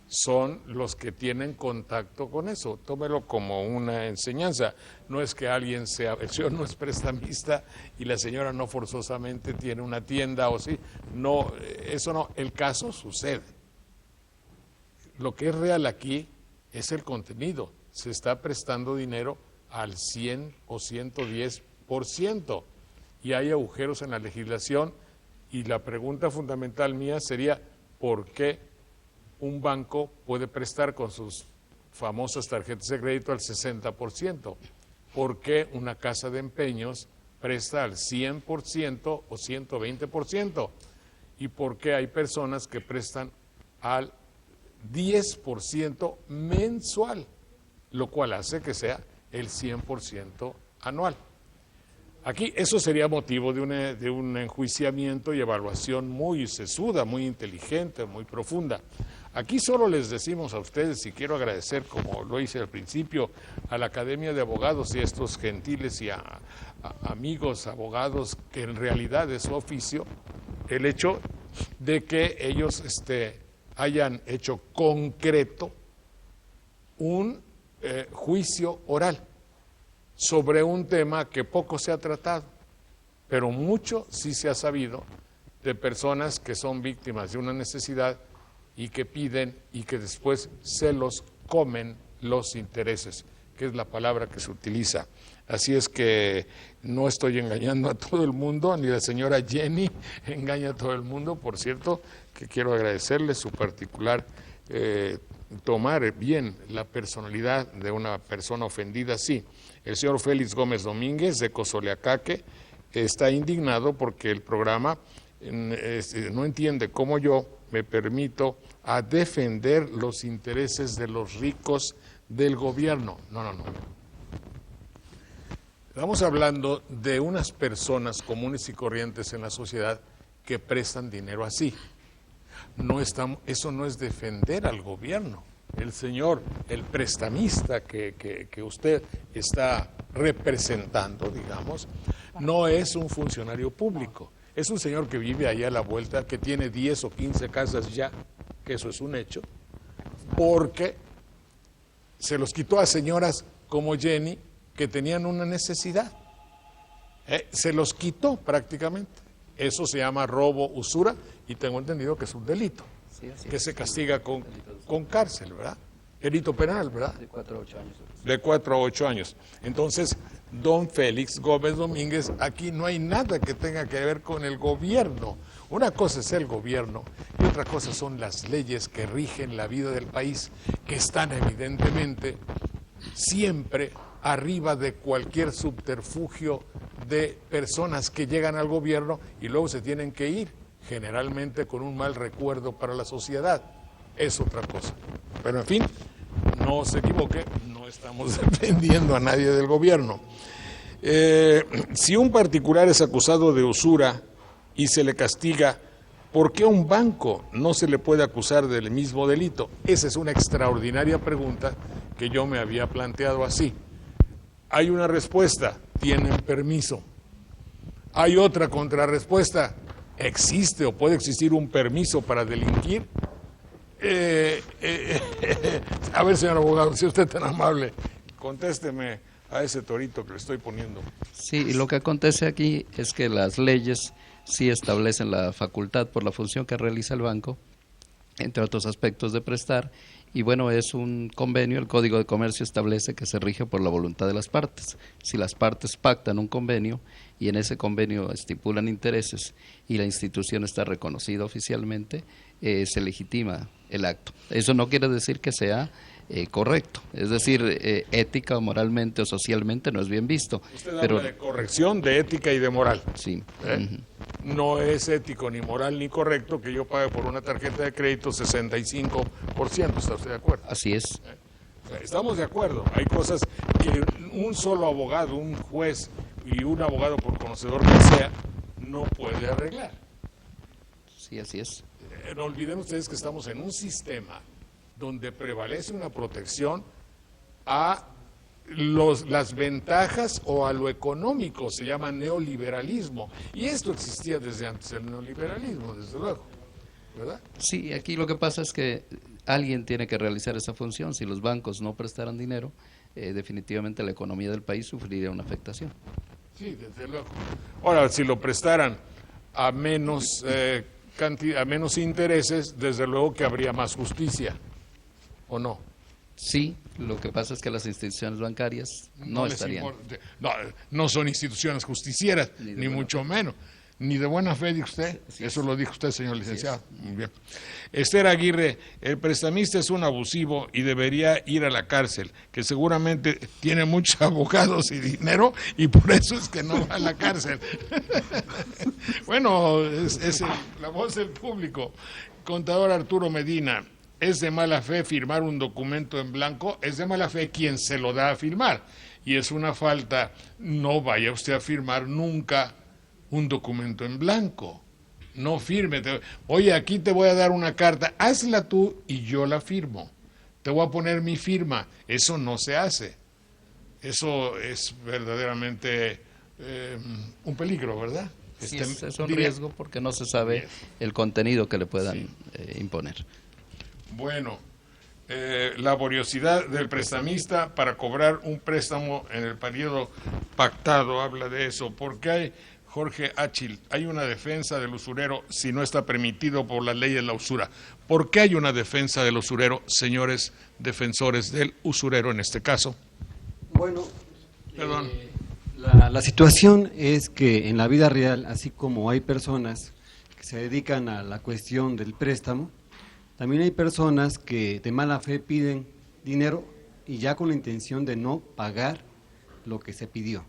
son los que tienen contacto con eso. Tómelo como una enseñanza. No es que alguien sea, el señor no es prestamista y la señora no forzosamente tiene una tienda o sí. No, eso no, el caso sucede. Lo que es real aquí es el contenido. Se está prestando dinero al 100 o 110% y hay agujeros en la legislación y la pregunta fundamental mía sería ¿por qué un banco puede prestar con sus famosas tarjetas de crédito al 60%. ¿Por qué una casa de empeños presta al 100% o 120%? ¿Y por qué hay personas que prestan al 10% mensual? Lo cual hace que sea el 100% anual. Aquí eso sería motivo de un enjuiciamiento y evaluación muy sesuda, muy inteligente, muy profunda. Aquí solo les decimos a ustedes, y quiero agradecer, como lo hice al principio, a la Academia de Abogados y a estos gentiles y a amigos abogados, que en realidad es su oficio, el hecho de que ellos hayan hecho concreto un juicio oral sobre un tema que poco se ha tratado, pero mucho sí se ha sabido de personas que son víctimas de una necesidad y que piden y que después se los comen los intereses, que es la palabra que se utiliza. Así es que no estoy engañando a todo el mundo, ni la señora Jenny engaña a todo el mundo. Por cierto, que quiero agradecerle su particular tomar bien la personalidad de una persona ofendida, sí. El señor Félix Gómez Domínguez, de Cozoleacaque, está indignado porque el programa no entiende cómo yo me permito a defender los intereses de los ricos del gobierno. No. Estamos hablando de unas personas comunes y corrientes en la sociedad que prestan dinero así. Eso no es defender al gobierno. El señor, el prestamista que usted está representando, digamos, no es un funcionario público. Es un señor que vive ahí a la vuelta, que tiene 10 o 15 casas ya, que eso es un hecho, porque se los quitó a señoras como Jenny que tenían una necesidad. Se los quitó prácticamente. Eso se llama robo, usura, y tengo entendido que es un delito, que se castiga con cárcel, ¿verdad? Delito penal, ¿verdad? De 4 a 8 años. De 4 a 8 años. Entonces, don Félix Gómez Domínguez, aquí no hay nada que tenga que ver con el gobierno. Una cosa es el gobierno y otra cosa son las leyes que rigen la vida del país, que están evidentemente siempre arriba de cualquier subterfugio de personas que llegan al gobierno y luego se tienen que ir, generalmente con un mal recuerdo para la sociedad. Es otra cosa. Pero en fin, no se equivoque, no estamos defendiendo a nadie del gobierno. Si un particular es acusado de usura y se le castiga, ¿por qué a un banco no se le puede acusar del mismo delito? Esa es una extraordinaria pregunta que yo me había planteado así. Hay una respuesta, tienen permiso. Hay otra contrarrespuesta, ¿existe o puede existir un permiso para delinquir? A ver, señor abogado, si usted es tan amable, contésteme a ese torito que le estoy poniendo. Sí, y lo que acontece aquí es que las leyes sí establecen la facultad por la función que realiza el banco, entre otros aspectos de prestar, y bueno, es un convenio, el Código de Comercio establece que se rige por la voluntad de las partes. Si las partes pactan un convenio y en ese convenio estipulan intereses y la institución está reconocida oficialmente, se legitima el acto. Eso no quiere decir que sea correcto, es decir, ética o moralmente o socialmente no es bien visto. Usted habla de corrección, de ética y de moral. Sí. No es ético, ni moral, ni correcto que yo pague por una tarjeta de crédito 65%, ¿está usted de acuerdo? Así es. Estamos de acuerdo, hay cosas que un solo abogado, un juez y un abogado por conocedor que sea, no puede arreglar. Sí, así es. No olviden ustedes que estamos en un sistema donde prevalece una protección a las ventajas o a lo económico, se llama neoliberalismo, y esto existía desde antes del neoliberalismo, desde luego, ¿verdad? Sí, aquí lo que pasa es que alguien tiene que realizar esa función. Si los bancos no prestaran dinero, definitivamente la economía del país sufriría una afectación. Sí, desde luego. Ahora, si lo prestaran a menos a menos intereses, desde luego que habría más justicia, ¿o no? Sí, lo que pasa es que las instituciones bancarias no estarían. No son instituciones justicieras, ni mucho menos. Ni de buena fe, dijo usted. Sí, Eso lo dijo usted, señor licenciado. es. Muy bien. Esther Aguirre, el prestamista es un abusivo y debería ir a la cárcel, que seguramente tiene muchos abogados y dinero y por eso es que no va a la cárcel. Bueno, es la voz del público. Contador Arturo Medina, ¿es de mala fe firmar un documento en blanco? Es de mala fe quien se lo da a firmar y es una falta. No vaya usted a firmar nunca un documento en blanco. No firme. Oye, aquí te voy a dar una carta, hazla tú y yo la firmo. Te voy a poner mi firma. Eso no se hace. Eso es verdaderamente un peligro, ¿verdad? Sí, es un riesgo porque no se sabe el contenido que le puedan imponer. Bueno, laboriosidad del prestamista para cobrar un préstamo en el periodo pactado, habla de eso. Porque hay, Jorge Achil, hay una defensa del usurero si no está permitido por la ley de la usura. ¿Por qué hay una defensa del usurero, señores defensores del usurero en este caso? Bueno, Perdón. La situación es que en la vida real, así como hay personas que se dedican a la cuestión del préstamo, también hay personas que de mala fe piden dinero y ya con la intención de no pagar lo que se pidió.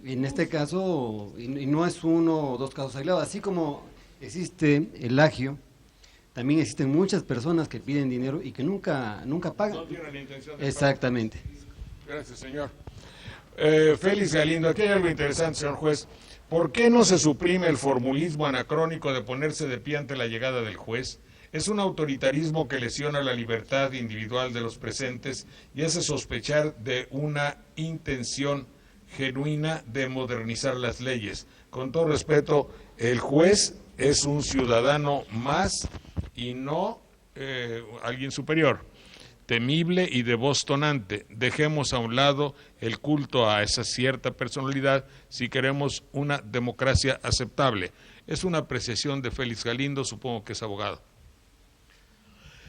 En este caso, y no es uno o dos casos aislados, así como existe el agio, también existen muchas personas que piden dinero y que nunca pagan. No tienen intención de Exactamente. pagar. Gracias, señor. Félix Galindo, aquí hay algo interesante, señor juez. ¿Por qué no se suprime el formulismo anacrónico de ponerse de pie ante la llegada del juez? Es un autoritarismo que lesiona la libertad individual de los presentes y hace sospechar de una intención genuina de modernizar las leyes. Con todo respeto, el juez es un ciudadano más y no alguien superior, temible y de voz tonante. Dejemos a un lado el culto a esa cierta personalidad si queremos una democracia aceptable. Es una apreciación de Félix Galindo, supongo que es abogado.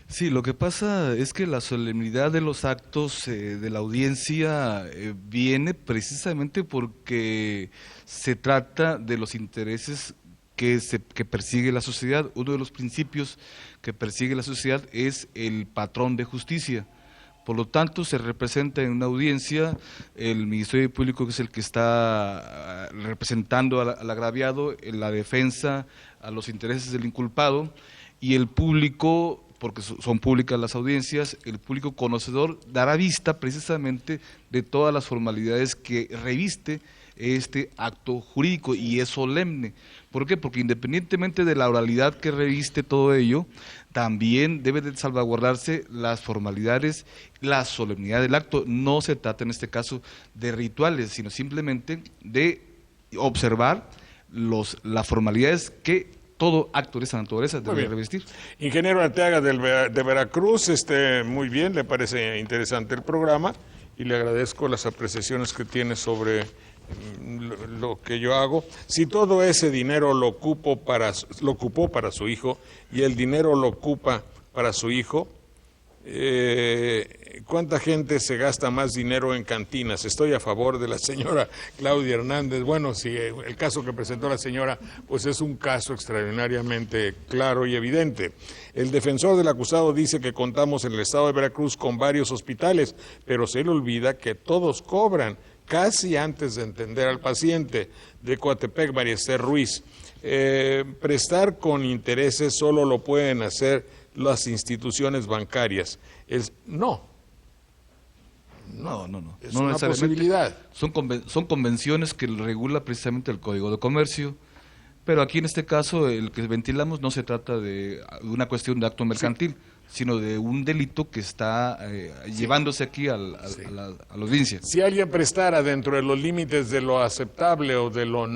Sí, lo que pasa es que la solemnidad de los actos de la audiencia viene precisamente porque se trata de los intereses que persigue la sociedad. Uno de los principios que persigue la sociedad es el patrón de justicia. Por lo tanto, se representa en una audiencia el Ministerio Público, que es el que está representando al agraviado, en la defensa a los intereses del inculpado, y el público, porque son públicas las audiencias, el público conocedor dará vista precisamente de todas las formalidades que reviste este acto jurídico y es solemne. ¿Por qué? Porque independientemente de la oralidad que reviste todo ello, también debe de salvaguardarse las formalidades, la solemnidad del acto. No se trata en este caso de rituales, sino simplemente de observar las formalidades que todo acto de esa naturaleza debe revestir. Ingeniero Arteaga de Veracruz, muy bien, le parece interesante el programa y le agradezco las apreciaciones que tiene sobre lo que yo hago. Si todo ese dinero lo ocupó para su hijo y el dinero lo ocupa para su hijo, ¿cuánta gente se gasta más dinero en cantinas? Estoy a favor de la señora Claudia Hernández. Bueno, si el caso que presentó la señora, pues es un caso extraordinariamente claro y evidente. El defensor del acusado dice que contamos en el estado de Veracruz con varios hospitales, pero se le olvida que todos cobran casi antes de entender al paciente. De Coatepec, María Esther Ruiz. Prestar con intereses solo lo pueden hacer las instituciones bancarias. No. Es no una necesariamente. posibilidad. Son convenciones que regula precisamente el Código de Comercio, pero aquí en este caso el que ventilamos no se trata de una cuestión de acto mercantil, sino de un delito que está llevándose aquí a la audiencia. Si alguien prestara dentro de los límites de lo aceptable o de lo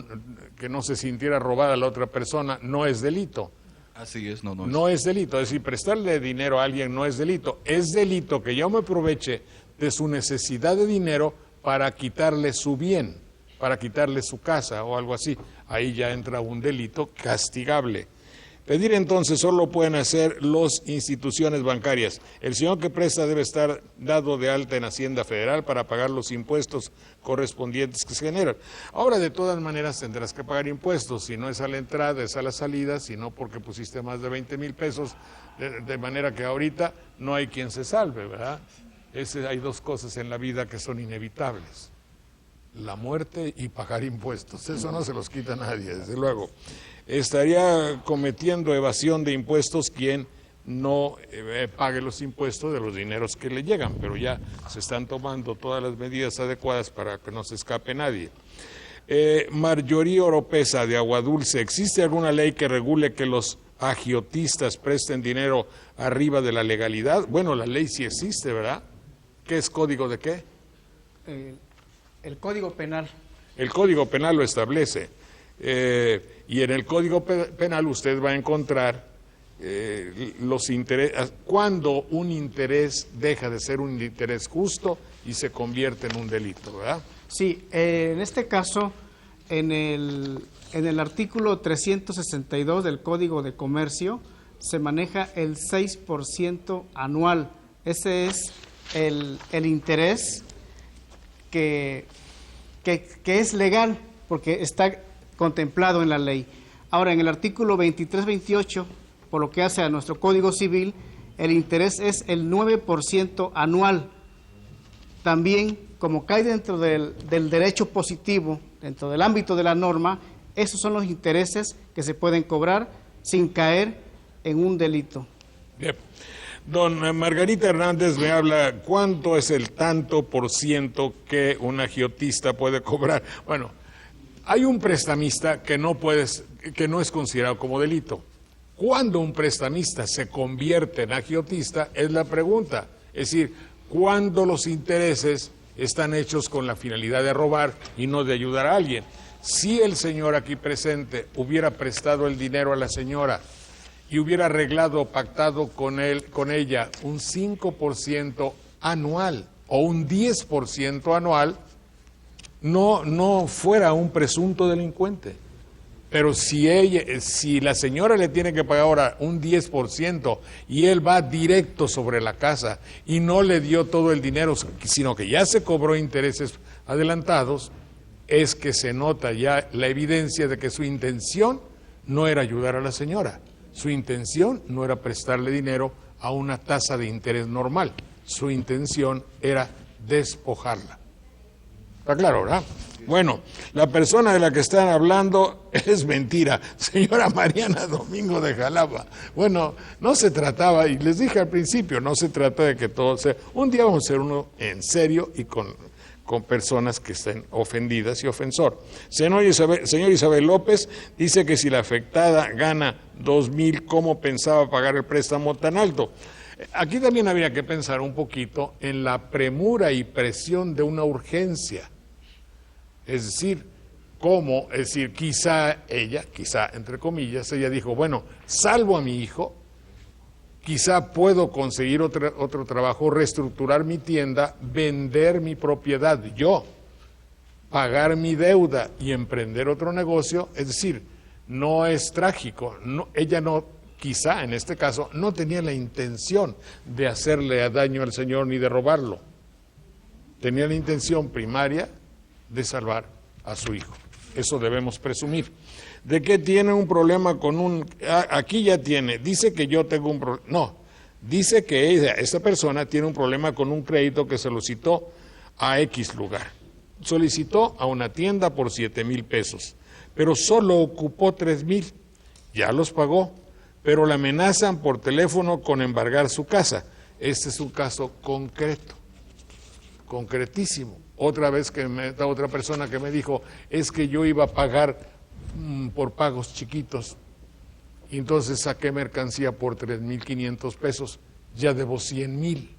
que no se sintiera robada a la otra persona, no es delito. Así es, no es delito. Es decir, prestarle dinero a alguien no es delito. Es delito que yo me aproveche de su necesidad de dinero para quitarle su bien, para quitarle su casa o algo así. Ahí ya entra un delito castigable. Pedir entonces solo lo pueden hacer las instituciones bancarias. El señor que presta debe estar dado de alta en Hacienda Federal para pagar los impuestos correspondientes que se generan. Ahora, de todas maneras, tendrás que pagar impuestos, si no es a la entrada, es a la salida, si no porque pusiste más de 20,000 pesos, de manera que ahorita no hay quien se salve, ¿verdad? Hay dos cosas en la vida que son inevitables: la muerte y pagar impuestos. Eso no se los quita nadie, desde luego. Estaría cometiendo evasión de impuestos quien no pague los impuestos de los dineros que le llegan, pero ya se están tomando todas las medidas adecuadas para que no se escape nadie. Marjorie Oropesa, de Aguadulce, ¿existe alguna ley que regule que los agiotistas presten dinero arriba de la legalidad? Bueno, la ley sí existe, ¿verdad? ¿Qué es código de qué? El Código Penal. El Código Penal lo establece. Y en el Código Penal usted va a encontrar los intereses, cuando un interés deja de ser un interés justo y se convierte en un delito, ¿verdad? Sí, en este caso, en el artículo 362 del Código de Comercio se maneja el 6% anual. Ese es el interés que es legal, porque está contemplado en la ley. Ahora, en el artículo 23-28, por lo que hace a nuestro Código Civil, el interés es el 9% anual. También, como cae dentro del derecho positivo, dentro del ámbito de la norma, esos son los intereses que se pueden cobrar sin caer en un delito. Bien. Don Margarita Hernández me habla, ¿cuánto es el tanto por ciento que un agiotista puede cobrar? Bueno, hay un prestamista que no es considerado como delito. ¿Cuándo un prestamista se convierte en agiotista? Es la pregunta. Es decir, ¿cuándo los intereses están hechos con la finalidad de robar y no de ayudar a alguien? Si el señor aquí presente hubiera prestado el dinero a la señora y hubiera arreglado o pactado con ella un 5% anual o un 10% anual, no fuera un presunto delincuente. Pero si la señora le tiene que pagar ahora un 10% y él va directo sobre la casa y no le dio todo el dinero, sino que ya se cobró intereses adelantados, es que se nota ya la evidencia de que su intención no era ayudar a la señora. Su intención no era prestarle dinero a una tasa de interés normal. Su intención era despojarla. ¿Está claro, verdad? Bueno, la persona de la que están hablando es mentira, señora Mariana Domingo de Jalapa. Bueno, no se trataba, y les dije al principio, no se trata de que todo sea... Un día vamos a hacer uno en serio y con personas que estén ofendidas y ofensor. Señor Isabel López dice que si la afectada gana 2,000, ¿cómo pensaba pagar el préstamo tan alto? Aquí también habría que pensar un poquito en la premura y presión de una urgencia. Es decir, quizá entre comillas, ella dijo, bueno, salvo a mi hijo, quizá puedo conseguir otro trabajo, reestructurar mi tienda, vender mi propiedad yo, pagar mi deuda y emprender otro negocio. Es decir, no es trágico. Ella quizá en este caso, no tenía la intención de hacerle daño al señor ni de robarlo. Tenía la intención primaria de salvar a su hijo. Eso debemos presumir. ¿De qué tiene un problema con aquí ya tiene, dice que yo tengo un problema, no, dice que esta persona tiene un problema con un crédito que solicitó a X lugar. Solicitó a una tienda por 7,000 pesos, pero solo ocupó 3,000, ya los pagó, pero le amenazan por teléfono con embargar su casa. Este es un caso concreto, concretísimo. Otra persona que me dijo, es que yo iba a pagar por pagos chiquitos, y entonces saqué mercancía por 3,500 pesos, ya debo 100,000.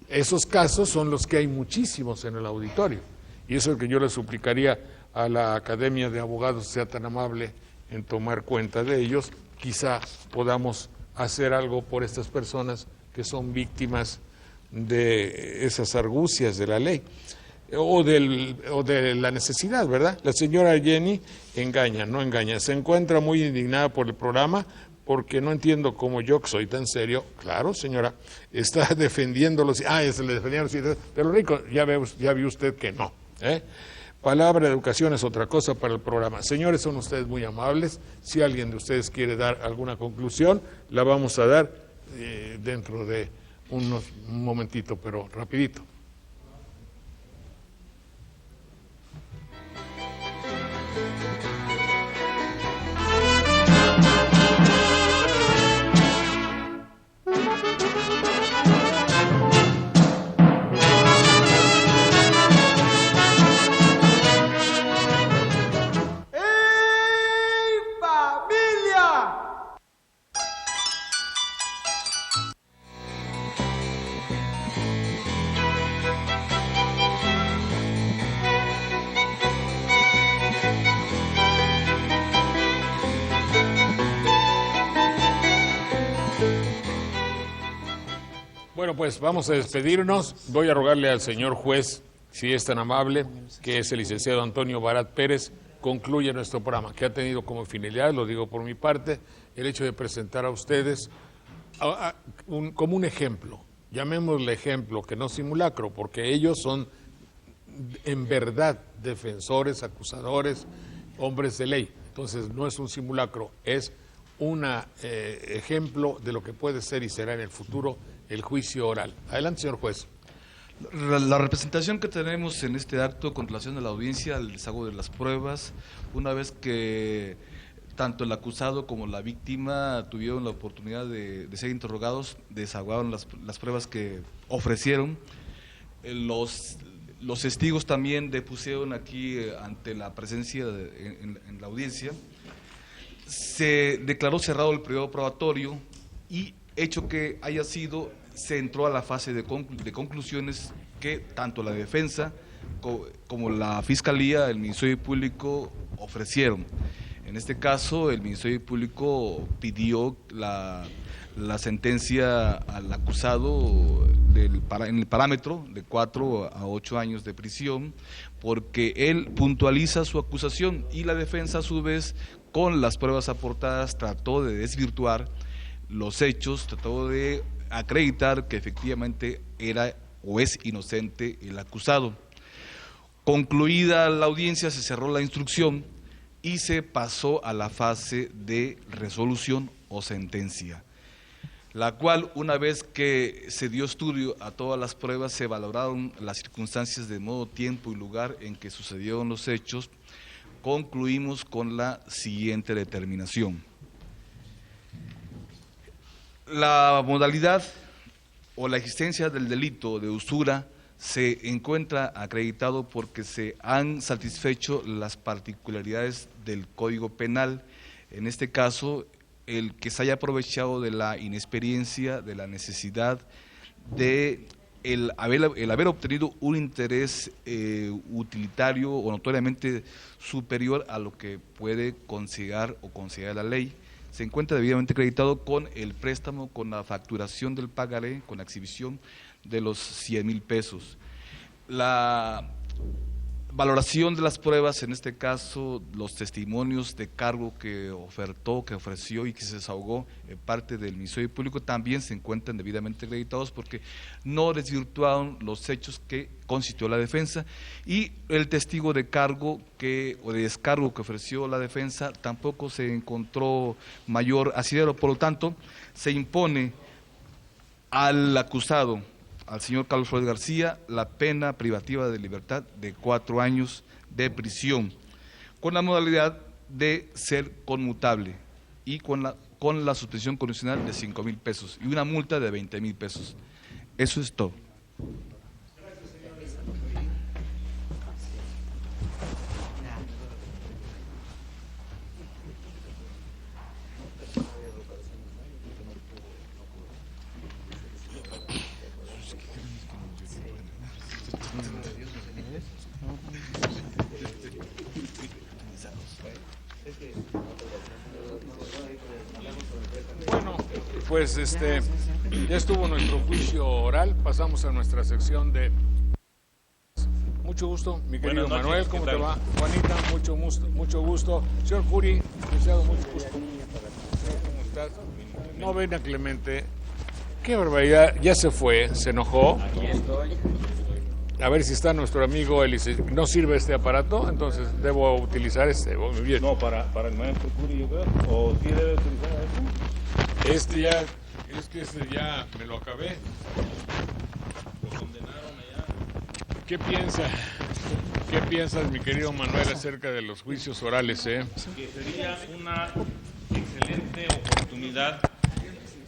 Esos casos son los que hay muchísimos en el auditorio, y eso es lo que yo le suplicaría a la Academia de Abogados, sea tan amable en tomar cuenta de ellos. Quizá podamos hacer algo por estas personas que son víctimas de esas argucias de la ley. o de la necesidad, ¿verdad? La señora Jenny engaña, no engaña. Se encuentra muy indignada por el programa porque no entiendo cómo yo, que soy tan serio, claro, señora, está defendiéndolos. Se le defendieron, pero rico, ya vio usted que no. Palabra de educación es otra cosa para el programa. Señores, son ustedes muy amables. Si alguien de ustedes quiere dar alguna conclusión, la vamos a dar dentro de un momentito, pero rapidito. Bueno, pues vamos a despedirnos. Voy a rogarle al señor juez, si es tan amable, que es el licenciado Antonio Barat Pérez, concluya nuestro programa, que ha tenido como finalidad, lo digo por mi parte, el hecho de presentar a ustedes como un ejemplo, llamémosle ejemplo, que no simulacro, porque ellos son en verdad defensores, acusadores, hombres de ley. Entonces no es un simulacro, es un ejemplo de lo que puede ser y será en el futuro el juicio oral. Adelante, señor juez. La representación que tenemos en este acto con relación a la audiencia, al desahogo de las pruebas, una vez que tanto el acusado como la víctima tuvieron la oportunidad de ser interrogados, desahogaron las pruebas que ofrecieron. Los testigos también depusieron aquí ante la presencia en la audiencia. Se declaró cerrado el periodo probatorio y hecho que haya sido, se entró a la fase de conclusiones que tanto la defensa como la Fiscalía, el Ministerio Público ofrecieron. En este caso, el Ministerio Público pidió la sentencia al acusado en el parámetro de 4 a 8 años de prisión, porque él puntualiza su acusación y la defensa a su vez, con las pruebas aportadas, trató de desvirtuar los hechos, trató de acreditar que efectivamente era o es inocente el acusado. Concluida la audiencia, se cerró la instrucción y se pasó a la fase de resolución o sentencia, la cual, una vez que se dio estudio a todas las pruebas, se valoraron las circunstancias de modo, tiempo y lugar en que sucedieron los hechos, concluimos con la siguiente determinación. La modalidad o la existencia del delito de usura se encuentra acreditado porque se han satisfecho las particularidades del Código Penal. En este caso, el que se haya aprovechado de la inexperiencia, de la necesidad, de el haber obtenido un interés utilitario o notoriamente superior a lo que puede considerar la ley, se encuentra debidamente acreditado con el préstamo, con la facturación del pagaré, con la exhibición de los 100,000 pesos. La valoración de las pruebas, en este caso los testimonios de cargo que ofreció y que se desahogó en parte del Ministerio Público, también se encuentran debidamente acreditados porque no desvirtuaron los hechos que constituyó la defensa, y el testigo de cargo o de descargo que ofreció la defensa tampoco se encontró mayor asidero. Por lo tanto, se impone al acusado, al señor Carlos Flores García, la pena privativa de libertad de 4 años de prisión, con la modalidad de ser conmutable y con la suspensión condicional de 5,000 pesos y una multa de 20,000 pesos. Eso es todo. Bueno, pues ya estuvo nuestro juicio oral, pasamos a nuestra sección de... mucho gusto, mi querido Buenas noches, Manuel, ¿cómo te va? Juanita, mucho gusto. Señor Curi, licenciado, mucho gusto. ¿Cómo estás? Novena Clemente, qué barbaridad, ya se fue, se enojó. Aquí estoy. A ver si está nuestro amigo ¿No sirve este aparato? Entonces debo utilizar este. Muy bien. No, para el maestro Curi, yo creo. ¿O sí debe utilizar eso? Este ya me lo acabé. Lo condenaron allá. ¿Qué piensas, mi querido Manuel, acerca de los juicios orales? Que sería una excelente oportunidad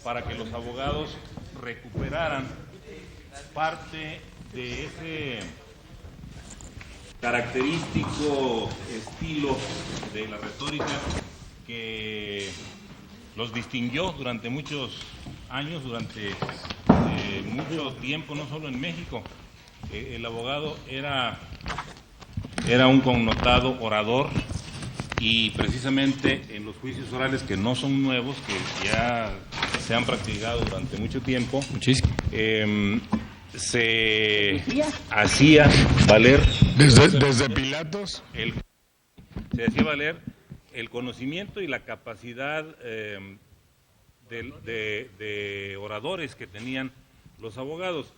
para que los abogados recuperaran parte de ese característico estilo de la retórica que los distinguió durante muchos años, durante mucho tiempo, no solo en México. El abogado era un connotado orador, y precisamente en los juicios orales, que no son nuevos, que ya se han practicado durante mucho tiempo, se hacía valer desde Pilatos, se hacía valer el conocimiento y la capacidad de oradores que tenían los abogados.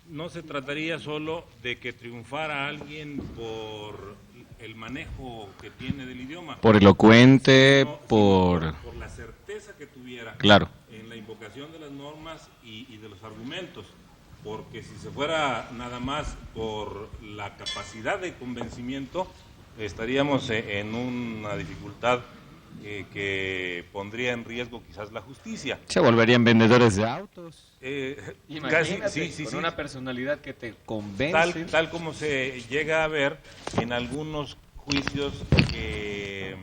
No se trataría solo de que triunfara alguien por el manejo que tiene del idioma, Por elocuente, sino por la certeza que tuviera Claro. en la invocación de las normas y de los argumentos, porque si se fuera nada más por la capacidad de convencimiento, estaríamos en una dificultad que pondría en riesgo quizás la justicia. Se volverían vendedores de autos. Casi, sí, con una personalidad que te convence. tal como se llega a ver en algunos juicios que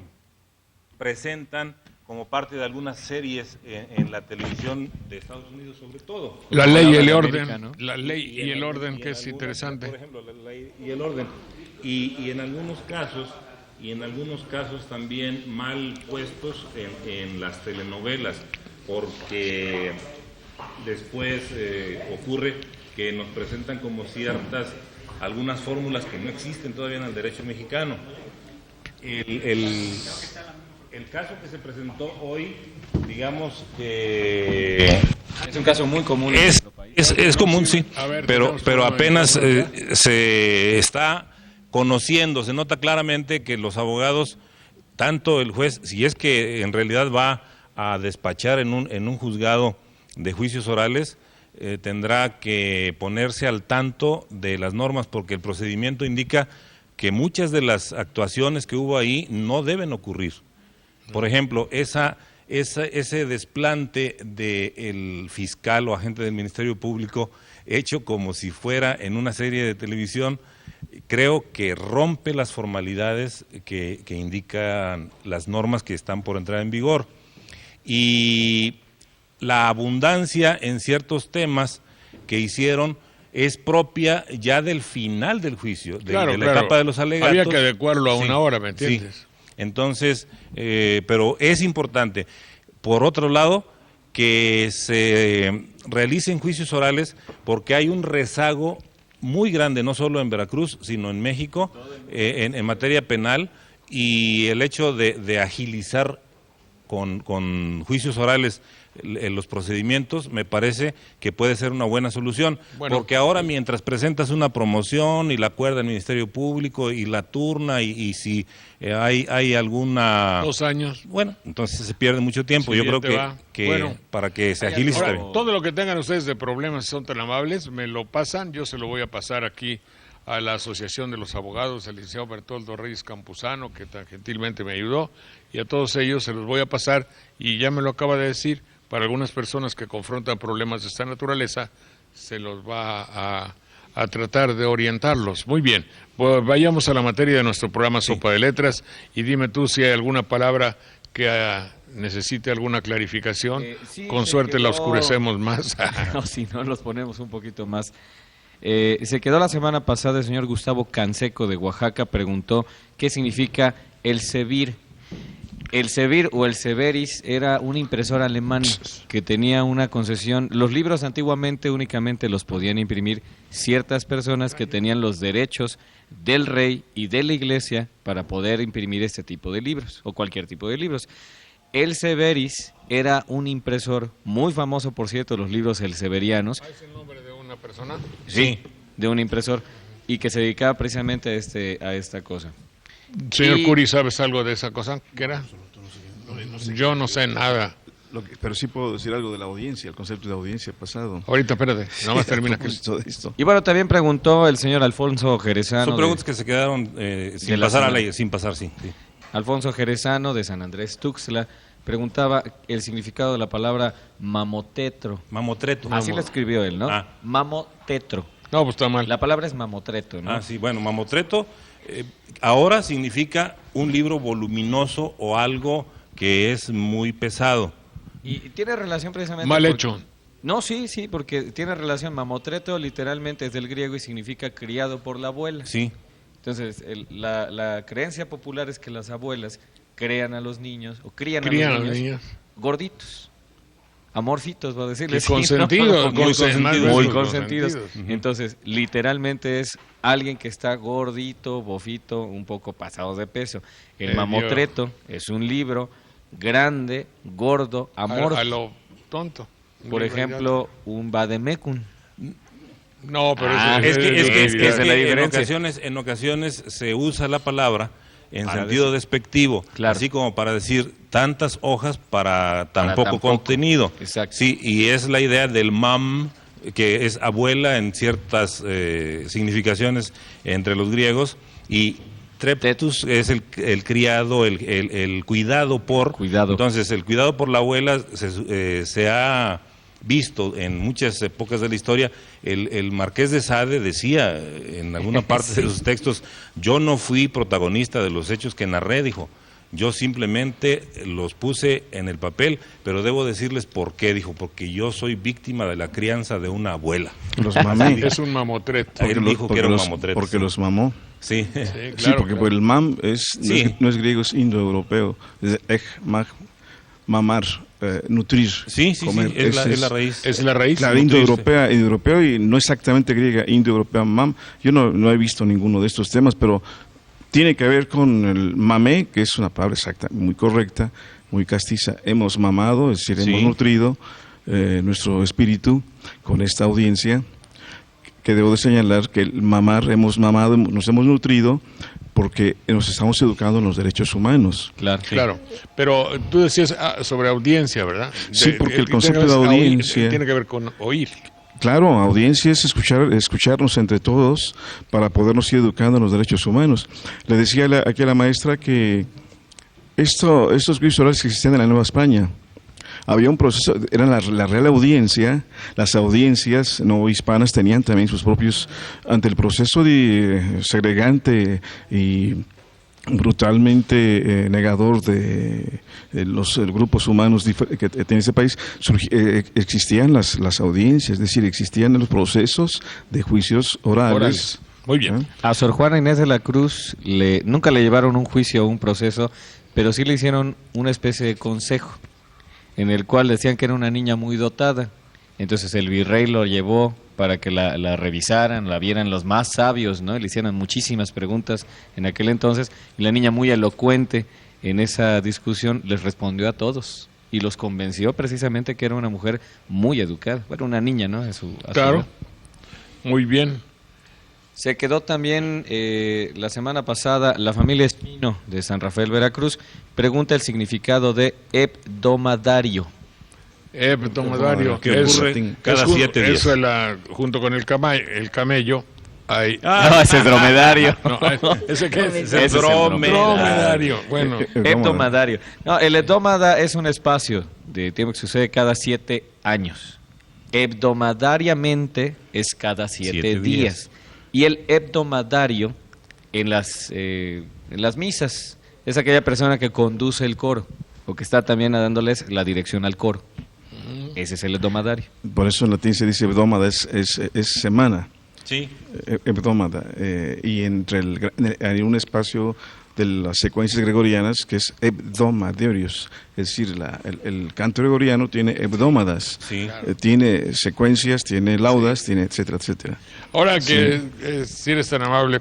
presentan como parte de algunas series en la televisión de Estados Unidos, sobre todo. La ley y el orden, América, ¿no? la ley y el orden, que es interesante. Por ejemplo, la ley y el orden. Y en algunos casos también mal puestos en las telenovelas, porque después ocurre que nos presentan como ciertas algunas fórmulas que no existen todavía en el derecho mexicano. El caso que se presentó hoy, digamos que Es un caso muy común. es común, sí, A ver, pero apenas se está conociendo, se nota claramente que los abogados, tanto el juez, si es que en realidad va a despachar en un juzgado de juicios orales, tendrá que ponerse al tanto de las normas, porque el procedimiento indica que muchas de las actuaciones que hubo ahí no deben ocurrir. Por ejemplo, ese desplante del fiscal o agente del Ministerio Público hecho como si fuera en una serie de televisión, creo que rompe las formalidades que indican las normas que están por entrar en vigor. Y la abundancia en ciertos temas que hicieron es propia ya del final del juicio, de la etapa de los alegatos. Había que adecuarlo a una hora, ¿me entiendes? Sí. Entonces, pero es importante, por otro lado, que se realicen juicios orales, porque hay un rezago muy grande, no solo en Veracruz, sino en México, en materia penal, y el hecho de agilizar con juicios orales los procedimientos, me parece que puede ser una buena solución, porque ahora mientras presentas una promoción y la acuerda el Ministerio Público y la turna y si hay alguna... 2 años. Bueno, entonces se pierde mucho tiempo. Sí, yo creo que bueno, para que se agilice. Ahora, todo lo que tengan ustedes de problemas, si son tan amables, me lo pasan, yo se lo voy a pasar aquí a la Asociación de los Abogados, al licenciado Bertoldo Reyes Campuzano, que tan gentilmente me ayudó, y a todos ellos se los voy a pasar, y ya me lo acaba de decir, para algunas personas que confrontan problemas de esta naturaleza, se los va a tratar de orientarlos. Muy bien, pues vayamos a la materia de nuestro programa Sopa de Letras, y dime tú si hay alguna palabra que necesite alguna clarificación. Con suerte la oscurecemos más. No, si no, los ponemos un poquito más. Se quedó la semana pasada el señor Gustavo Canseco de Oaxaca, preguntó qué significa el CEBIR. El Sevir o el Severis era un impresor alemán que tenía una concesión. Los libros antiguamente únicamente los podían imprimir ciertas personas que tenían los derechos del rey y de la iglesia para poder imprimir este tipo de libros o cualquier tipo de libros. El Severis era un impresor muy famoso, por cierto, los libros el Severianos. ¿Es el nombre de una persona? Sí, de un impresor y que se dedicaba precisamente a esta cosa. Señor Curi, ¿sabes algo de esa cosa? ¿Qué era? Yo no sé nada. Pero sí puedo decir algo de la audiencia, el concepto de audiencia pasado. Ahorita, espérate, nada más termina. Y bueno, también preguntó el señor Alfonso Jerezano. Son preguntas que se quedaron sin pasar a ley, sin pasar, sí. Alfonso Jerezano, de San Andrés Tuxtla, preguntaba el significado de la palabra mamotetro. Mamotreto. Así lo escribió él, ¿no? Mamotetro. No, pues está mal. La palabra es mamotreto, ¿no? Ah, sí, bueno, mamotreto ahora significa un libro voluminoso o algo que es muy pesado. Y tiene relación precisamente... Mal hecho. No, sí, porque tiene relación. Mamotreto literalmente es del griego y significa criado por la abuela. Sí. Entonces, la creencia popular es que las abuelas crean a los niños, o crían a los niños gorditos, amorfitos, va a decirles. Consentidos, muy consentidos. Entonces, literalmente es alguien que está gordito, bofito, un poco pasado de peso. El mamotreto es un libro grande, gordo, amorfo. A lo tonto. Por ejemplo, un vademecum. No, pero es que la diferencia. En ocasiones se usa la palabra en sentido despectivo, así como para decir tantas hojas para tan poco contenido. Exacto. Sí, y es la idea del mam, que es abuela en ciertas significaciones entre los griegos, y treptus es el criado, el cuidado por. Entonces, el cuidado por la abuela se ha visto en muchas épocas de la historia. El Marqués de Sade decía en alguna parte de sus textos: yo no fui protagonista de los hechos que narré, dijo, yo simplemente los puse en el papel, pero debo decirles por qué, dijo, porque yo soy víctima de la crianza de una abuela. Los mamé. Es un mamotreto. Él dijo que era un mamotreto. Porque los mamó. Sí, claro. Sí, porque el mam no es griego, es indoeuropeo. Es mamar, nutrir, comer. Es la raíz. Es la raíz. Claro, indoeuropeo y no exactamente griega, indoeuropea, mam. Yo no he visto ninguno de estos temas, pero tiene que ver con el mamé, que es una palabra exacta, muy correcta, muy castiza. Hemos mamado, es decir, hemos nutrido nuestro espíritu con esta audiencia, que debo de señalar que el mamar, hemos mamado, nos hemos nutrido, porque nos estamos educando en los derechos humanos. Claro. Pero tú decías sobre audiencia, ¿verdad? Sí, porque el concepto de audiencia tiene que ver con oír. Claro, audiencia es escucharnos entre todos para podernos ir educando en los derechos humanos. Le decía aquí a la maestra que estos juicios orales que existían en la Nueva España, había un proceso, era la Real Audiencia, las audiencias no hispanas tenían también sus propios, ante el proceso de segregante y brutalmente negador de los grupos humanos que tiene ese país, existían las audiencias, es decir, existían los procesos de juicios orales. Muy bien. A Sor Juana Inés de la Cruz nunca le llevaron un juicio o un proceso, pero sí le hicieron una especie de consejo, en el cual decían que era una niña muy dotada. Entonces el virrey lo llevó para que la revisaran, la vieran los más sabios, ¿no? Le hicieron muchísimas preguntas en aquel entonces, y la niña, muy elocuente en esa discusión, les respondió a todos y los convenció precisamente que era una mujer muy educada. Era una niña, ¿no? Claro. Muy bien. Se quedó también la semana pasada la familia Espino de San Rafael, Veracruz. Pregunta el significado de hebdomadario. Hebdomadario, que ocurre cada 7 días. Eso es junto con el camello. Ese es dromedario. No, ¿ese qué es? Es dromedario. Bueno, hebdomadario. No, el hebdómada es un espacio de tiempo que sucede cada 7 años. Hebdomadariamente es cada 7 días. Y el hebdomadario en las misas es aquella persona que conduce el coro o que está también dándoles la dirección al coro. Ese es el hebdomadario. Por eso en latín se dice hebdómada, es semana. Sí. Hebdómada. Y hay un espacio de las secuencias gregorianas, que es hebdomadarios, es decir, el canto gregoriano tiene hebdómadas, tiene secuencias, tiene laudas, tiene etcétera, etcétera. Ahora que, si eres tan amable,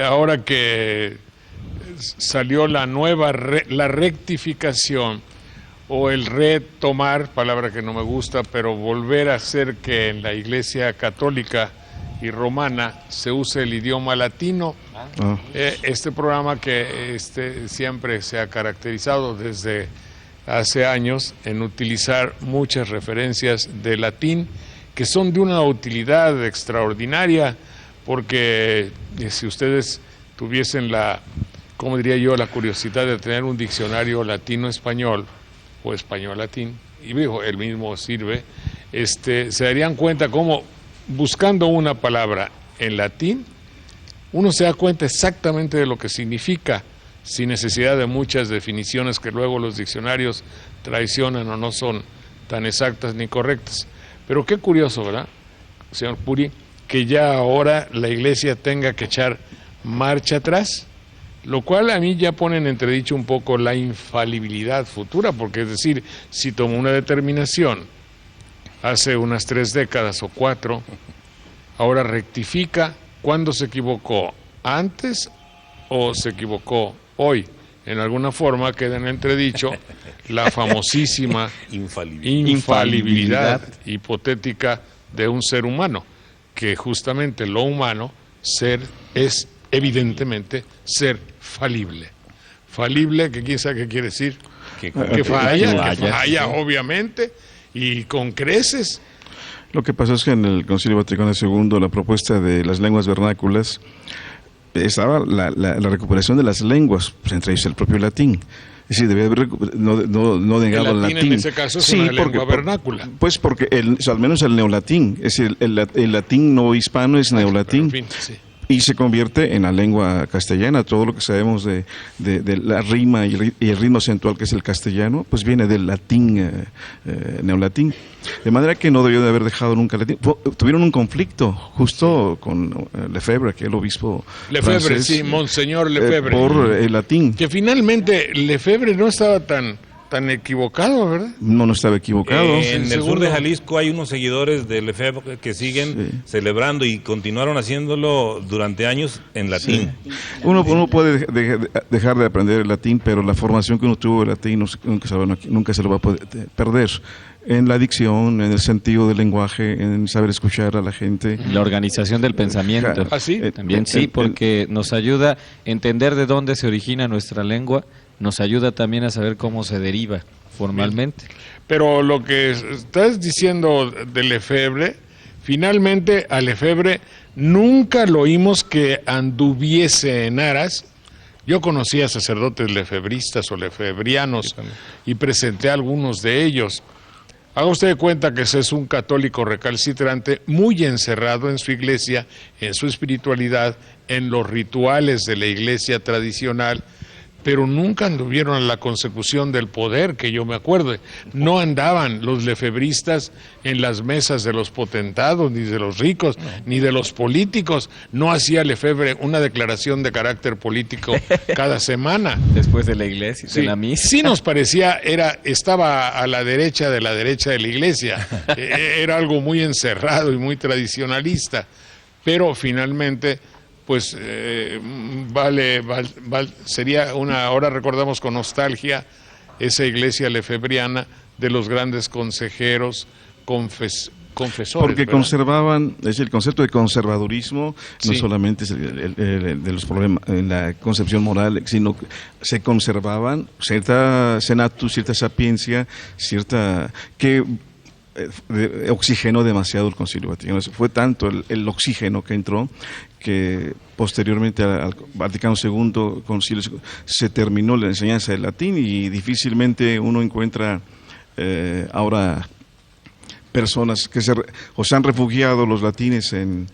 ahora que salió la nueva, la rectificación, o el retomar, palabra que no me gusta, pero volver a hacer que en la Iglesia católica y romana se use el idioma latino. Este programa que siempre se ha caracterizado desde hace años en utilizar muchas referencias de latín que son de una utilidad extraordinaria, porque si ustedes tuviesen ¿cómo diría yo?, la curiosidad de tener un diccionario latino-español o español-latín, y digo, el mismo sirve, se darían cuenta cómo buscando una palabra en latín, uno se da cuenta exactamente de lo que significa, sin necesidad de muchas definiciones que luego los diccionarios traicionan o no son tan exactas ni correctas. Pero qué curioso, ¿verdad, señor Puri, que ya ahora la Iglesia tenga que echar marcha atrás, lo cual a mí ya pone en entredicho un poco la infalibilidad futura, porque es decir, si tomó una determinación hace unas 3 décadas o 4, ahora rectifica, ¿cuándo se equivocó? ¿Antes o se equivocó hoy? En alguna forma queda en entredicho la famosísima infalibilidad hipotética de un ser humano, que justamente lo humano es evidentemente ser falible. Falible, que quién sabe qué quiere decir, que falla, obviamente, y con creces. Lo que pasó es que en el Concilio Vaticano II, la propuesta de las lenguas vernáculas, estaba la recuperación de las lenguas, pues, entre ellas el propio latín. Es decir, debía haber no negado el latín. En ese caso es una lengua vernácula. Pues porque al menos el neolatín, es decir, el latín no hispano es neolatín. Pero en fin, sí. Y se convierte en la lengua castellana. Todo lo que sabemos de la rima y el ritmo acentual, que es el castellano, pues viene del latín, neolatín. De manera que no debió de haber dejado nunca el latín. Tuvieron un conflicto justo con Lefebvre, que es el obispo Lefebvre, francés, sí, Monseñor Lefebvre. Por el latín. Que finalmente Lefebvre no estaba tan equivocado, ¿verdad? No estaba equivocado. En el sur de Jalisco hay unos seguidores de Lefebvre que siguen celebrando y continuaron haciéndolo durante años en latín. Sí. Uno puede dejar de aprender el latín, pero la formación que uno tuvo de latín nunca se lo va a poder perder. En la dicción, en el sentido del lenguaje, en saber escuchar a la gente. La organización del pensamiento. ¿Ah, sí? También sí, porque nos ayuda a entender de dónde se origina nuestra lengua, nos ayuda también a saber cómo se deriva formalmente. Pero lo que estás diciendo de Lefebvre, finalmente a Lefebvre nunca lo oímos que anduviese en aras. Yo conocí a sacerdotes lefebristas o lefebrianos y presenté a algunos de ellos. Haga usted de cuenta que ese es un católico recalcitrante muy encerrado en su iglesia, en su espiritualidad, en los rituales de la iglesia tradicional, pero nunca anduvieron en la consecución del poder, que yo me acuerde. No andaban los lefebristas en las mesas de los potentados, ni de los ricos, ni de los políticos. No hacía Lefebvre una declaración de carácter político cada semana. Después de la iglesia, sí, de la misa. Sí nos parecía, estaba a la derecha de la iglesia. Era algo muy encerrado y muy tradicionalista. Pero finalmente, pues sería ahora recordamos con nostalgia esa iglesia lefebriana de los grandes consejeros, confesores. Porque ¿verdad? conservaban, es el concepto de conservadurismo, no Sí. solamente es de los problemas en la concepción moral, sino que se conservaban cierta senatus, cierta sapiencia, que oxigenó demasiado el Concilio Vaticano. Fue tanto el oxígeno que entró que posteriormente al Vaticano II concilio se terminó la enseñanza del latín y difícilmente uno encuentra ahora personas que se han refugiado los latines en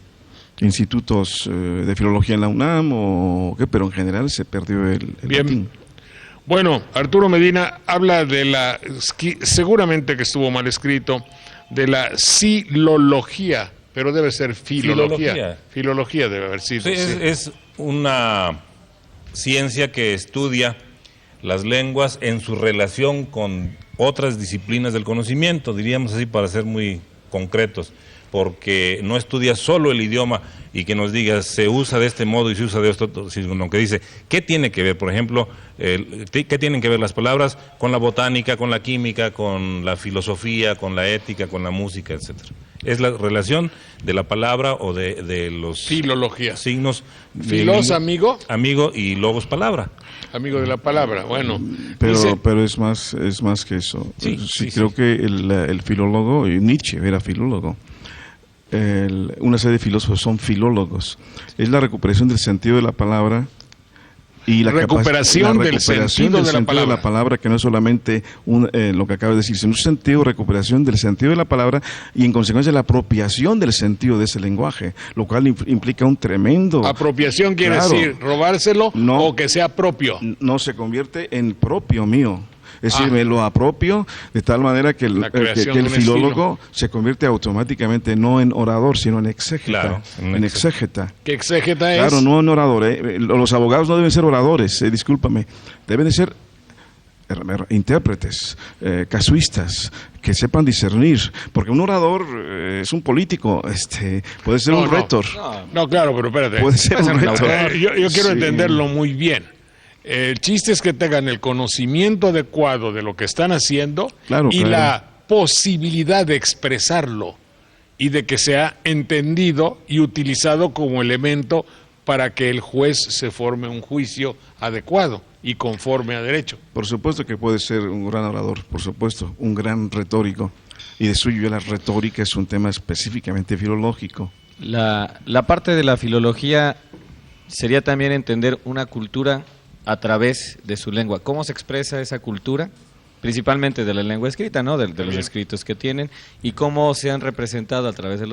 institutos de filología en la UNAM pero en general se perdió el latín. Bueno, Arturo Medina habla de seguramente que estuvo mal escrito, de la silología, pero debe ser filología. Filología debe haber sido. Sí, es una ciencia que estudia las lenguas en su relación con otras disciplinas del conocimiento, diríamos así para ser muy concretos, porque no estudia solo el idioma y que nos diga se usa de este modo y se usa de esto, sino que dice qué tiene que ver, por ejemplo, qué tienen que ver las palabras con la botánica, con la química, con la filosofía, con la ética, con la música, etcétera. Es la relación de la palabra o de los filología, signos. Filos, amigo. Amigo y logos, palabra. Amigo de la palabra, bueno. Pero es más que eso. Sí, creo que el filólogo, y Nietzsche era filólogo, una serie de filósofos son filólogos. Es la recuperación del sentido de la palabra y la recuperación del sentido de la palabra, que no es solamente lo que acaba de decir, sino un sentido, recuperación del sentido de la palabra y en consecuencia la apropiación del sentido de ese lenguaje, lo cual implica un tremendo... Apropiación quiere decir robárselo o que sea propio. No, se convierte en propio mío. Es decir, me lo apropio de tal manera que el filólogo se convierte automáticamente no en orador, sino en exégeta. Claro, en exégeta. ¿Qué exégeta es? Claro, no en orador. Los abogados no deben ser oradores, discúlpame. Deben de ser intérpretes, casuistas, que sepan discernir. Porque un orador es un político, puede ser un rétor. No, claro, pero espérate. Puede ser un rétor. Yo quiero entenderlo muy bien. El chiste es que tengan el conocimiento adecuado de lo que están haciendo la posibilidad de expresarlo y de que sea entendido y utilizado como elemento para que el juez se forme un juicio adecuado y conforme a derecho. Por supuesto que puede ser un gran orador, por supuesto, un gran retórico. Y de suyo la retórica es un tema específicamente filológico. La parte de la filología sería también entender una cultura a través de su lengua. ¿Cómo se expresa esa cultura? Principalmente de la lengua escrita, ¿no? De los escritos que tienen, y cómo se han representado a través de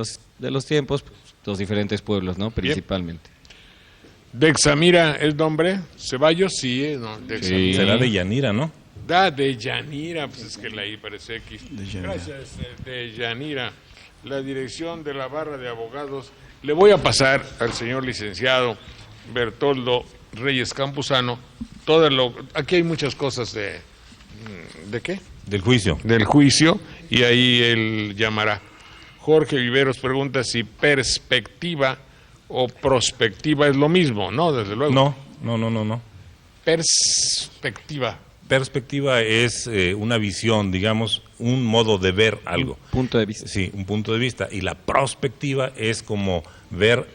los tiempos los diferentes pueblos, ¿no? Principalmente. Dexamira el nombre, Ceballos, sí, no, sí. Será de Yanira, ¿no? De Yanira, pues es que la I parece X. Gracias, de Yanira. La dirección de la barra de abogados. Le voy a pasar al señor licenciado Bertoldo Reyes Campuzano, aquí hay muchas cosas ¿de qué? Del juicio. Del juicio, y ahí él llamará. Jorge Viveros pregunta si perspectiva o prospectiva es lo mismo, ¿no? Desde luego. No. Perspectiva. Perspectiva es una visión, digamos, un modo de ver algo. Un punto de vista. Sí, un punto de vista. Y la prospectiva es como ver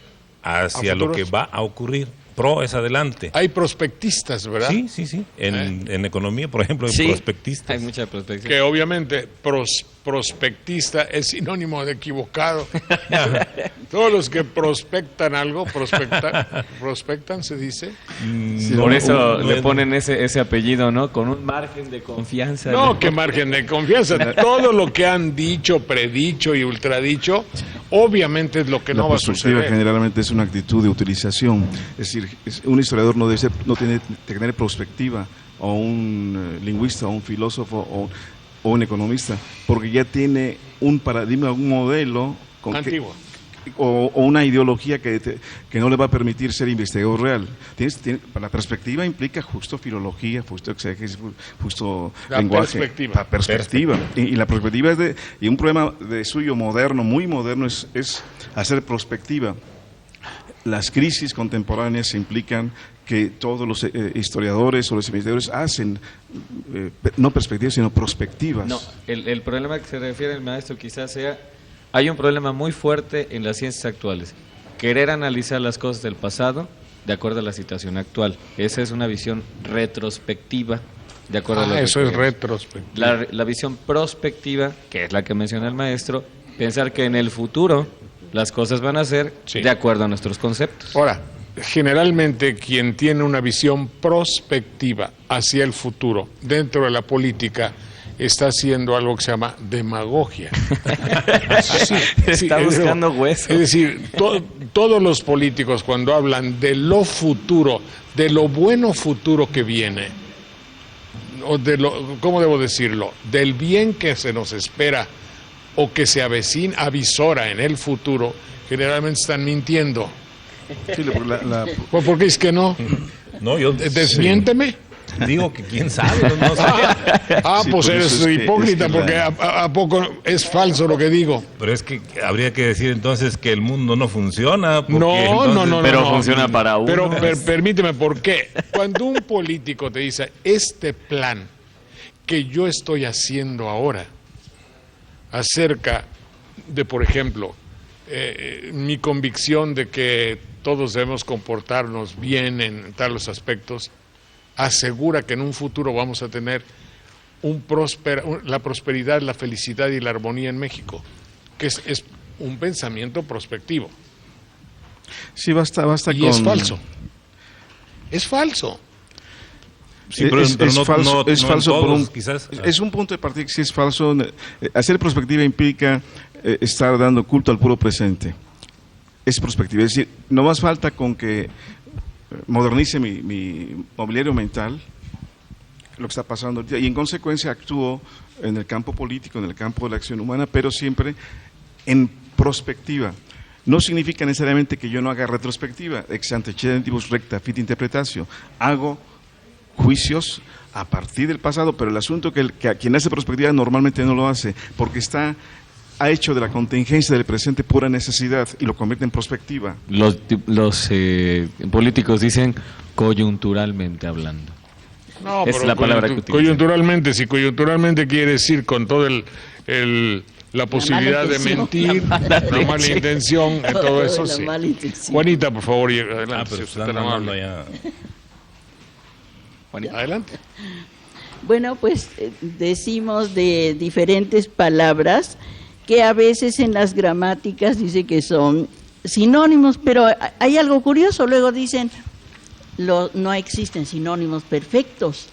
hacia lo que va a ocurrir. Pro es adelante. Hay prospectistas, ¿verdad? Sí. En economía, por ejemplo, hay prospectistas. Hay mucha prospectiva. Que obviamente prospectista es sinónimo de equivocado. Todos los que prospectan algo, prospectan, se dice. Por eso le ponen ese apellido, ¿no? Con un margen de confianza. No, ¿qué margen de confianza? Todo lo que han dicho, predicho y ultradicho, obviamente es lo que no va a suceder. La perspectiva generalmente es una actitud de utilización. Es decir, un historiador no tiene que tener perspectiva, o un lingüista, o un filósofo, o un economista, porque ya tiene un paradigma, un modelo antiguo. O una ideología que no le va a permitir ser investigador real. La perspectiva implica justo filología, justo exégesis, justo lenguaje. La perspectiva. Y la perspectiva y un problema de suyo moderno, muy moderno, es hacer prospectiva. Las crisis contemporáneas implican que todos los historiadores o los investigadores hacen no perspectivas, sino prospectivas. No, el problema que se refiere el maestro quizás sea, hay un problema muy fuerte en las ciencias actuales, querer analizar las cosas del pasado de acuerdo a la situación actual. Esa es una visión retrospectiva, de acuerdo a lo que eso queremos. Es retrospectiva. La visión prospectiva, que es la que menciona el maestro, pensar que en el futuro las cosas van a ser de acuerdo a nuestros conceptos. Ahora, generalmente quien tiene una visión prospectiva hacia el futuro dentro de la política está haciendo algo que se llama demagogia. Está buscando hueso. Es decir, todos los políticos cuando hablan de lo futuro, de lo bueno futuro que viene, o ¿cómo debo decirlo? Del bien que se nos espera o que se avisora en el futuro, generalmente están mintiendo. Sí, ¿Por qué es que no? No, yo desmiénteme. Digo que quién sabe, no sé. Sí, pues eres hipócrita, porque ¿a poco es falso lo que digo? Pero es que habría que decir entonces que el mundo no funciona. No. Pero funciona para uno. Pero permíteme, ¿por qué? Cuando un político te dice, este plan que yo estoy haciendo ahora, acerca de, por ejemplo, mi convicción de que todos debemos comportarnos bien en tales aspectos, asegura que en un futuro vamos a tener la prosperidad, la felicidad y la armonía en México, que es un pensamiento prospectivo. Sí, basta Y con... es falso. Es falso. Sí, pero no falso, es en falso todos, por un, quizás. es un punto de partida que sí es falso. Hacer perspectiva implica estar dando culto al puro presente. Es perspectiva, es decir, no más falta con que modernice mi mobiliario mental, lo que está pasando ahorita, y en consecuencia actúo en el campo político, en el campo de la acción humana, pero siempre en prospectiva. No significa necesariamente que yo no haga retrospectiva, ex antecedentibus recta fit interpretatio. Hago juicios a partir del pasado, pero el asunto que quien hace prospectiva normalmente no lo hace, porque ha hecho de la contingencia del presente pura necesidad y lo convierte en prospectiva. Los políticos dicen coyunturalmente hablando. No, es pero la palabra que utilizan. coyunturalmente, si coyunturalmente quiere decir con todo la posibilidad de mentir, la mala intención, todo eso sí. Juanita, por favor, adelante. Pero si usted está amable. ya. Juanita, adelante. Bueno, pues decimos de diferentes palabras que a veces en las gramáticas dice que son sinónimos, pero hay algo curioso, luego dicen no existen sinónimos perfectos.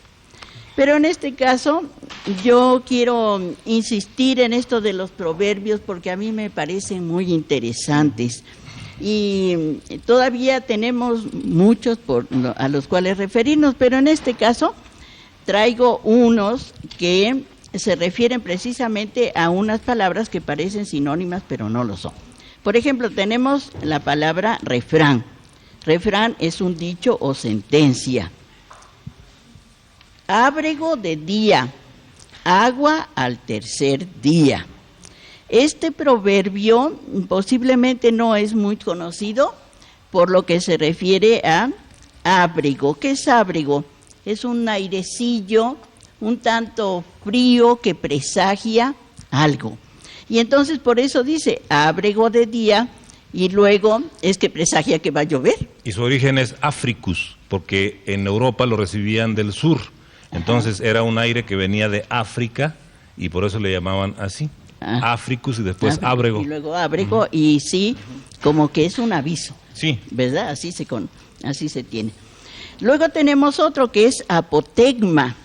Pero en este caso yo quiero insistir en esto de los proverbios porque a mí me parecen muy interesantes y todavía tenemos muchos a los cuales referirnos, pero en este caso traigo unos que se refieren precisamente a unas palabras que parecen sinónimas pero no lo son. Por ejemplo, tenemos la palabra refrán. Refrán es un dicho o sentencia. Ábrego de día, agua al tercer día. Este proverbio posiblemente no es muy conocido por lo que se refiere a ábrego. ¿Qué es ábrego? Es un airecillo un tanto frío que presagia algo. Y entonces por eso dice ábrego de día y luego es que presagia que va a llover. Y su origen es africus, porque en Europa lo recibían del sur. Entonces era un aire que venía de África y por eso le llamaban así. Africus y después ábrego. Y luego ábrego y sí, como que es un aviso. Sí. ¿Verdad? Así se tiene. Luego tenemos otro que es apotegma.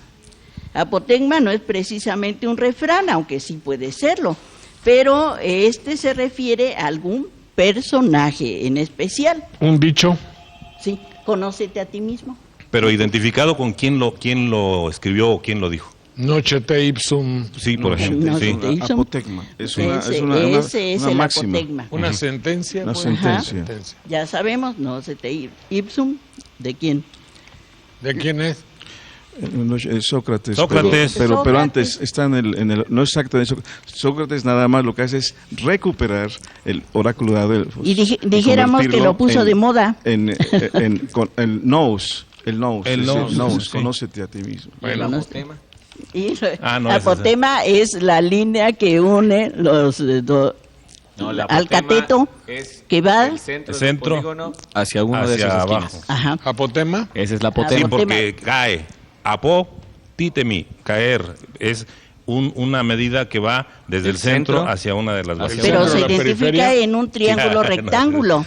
Apotegma no es precisamente un refrán, aunque sí puede serlo, pero este se refiere a algún personaje en especial. ¿Un dicho? Sí, conócete a ti mismo. Pero identificado con quién lo escribió o quién lo dijo. Nocete ipsum. Sí, por ejemplo. Sí. Apotegma. Ese es el máxima. apotegma. Una sentencia. Una pues. sentencia. Ya sabemos, nocete ipsum, ¿de quién? ¿De quién es? Sócrates. Sócrates. Pero antes está en el no exactamente. Sócrates nada más lo que hace es recuperar el oráculo de Delfos. Y dijéramos que lo puso de moda. Con el nous. El nous. Sí. Conócete a ti mismo. Bueno, apotema. Y no, apotema es la línea que une los al cateto que va el centro hacia uno de esos abajo. esquinas. Ajá. ¿Apotema? Esa es la apotema. Sí, porque cae. Apotítemi, caer. Es una medida que va desde el centro hacia una de las bases. Pero se la identifica periferia. en un triángulo rectángulo.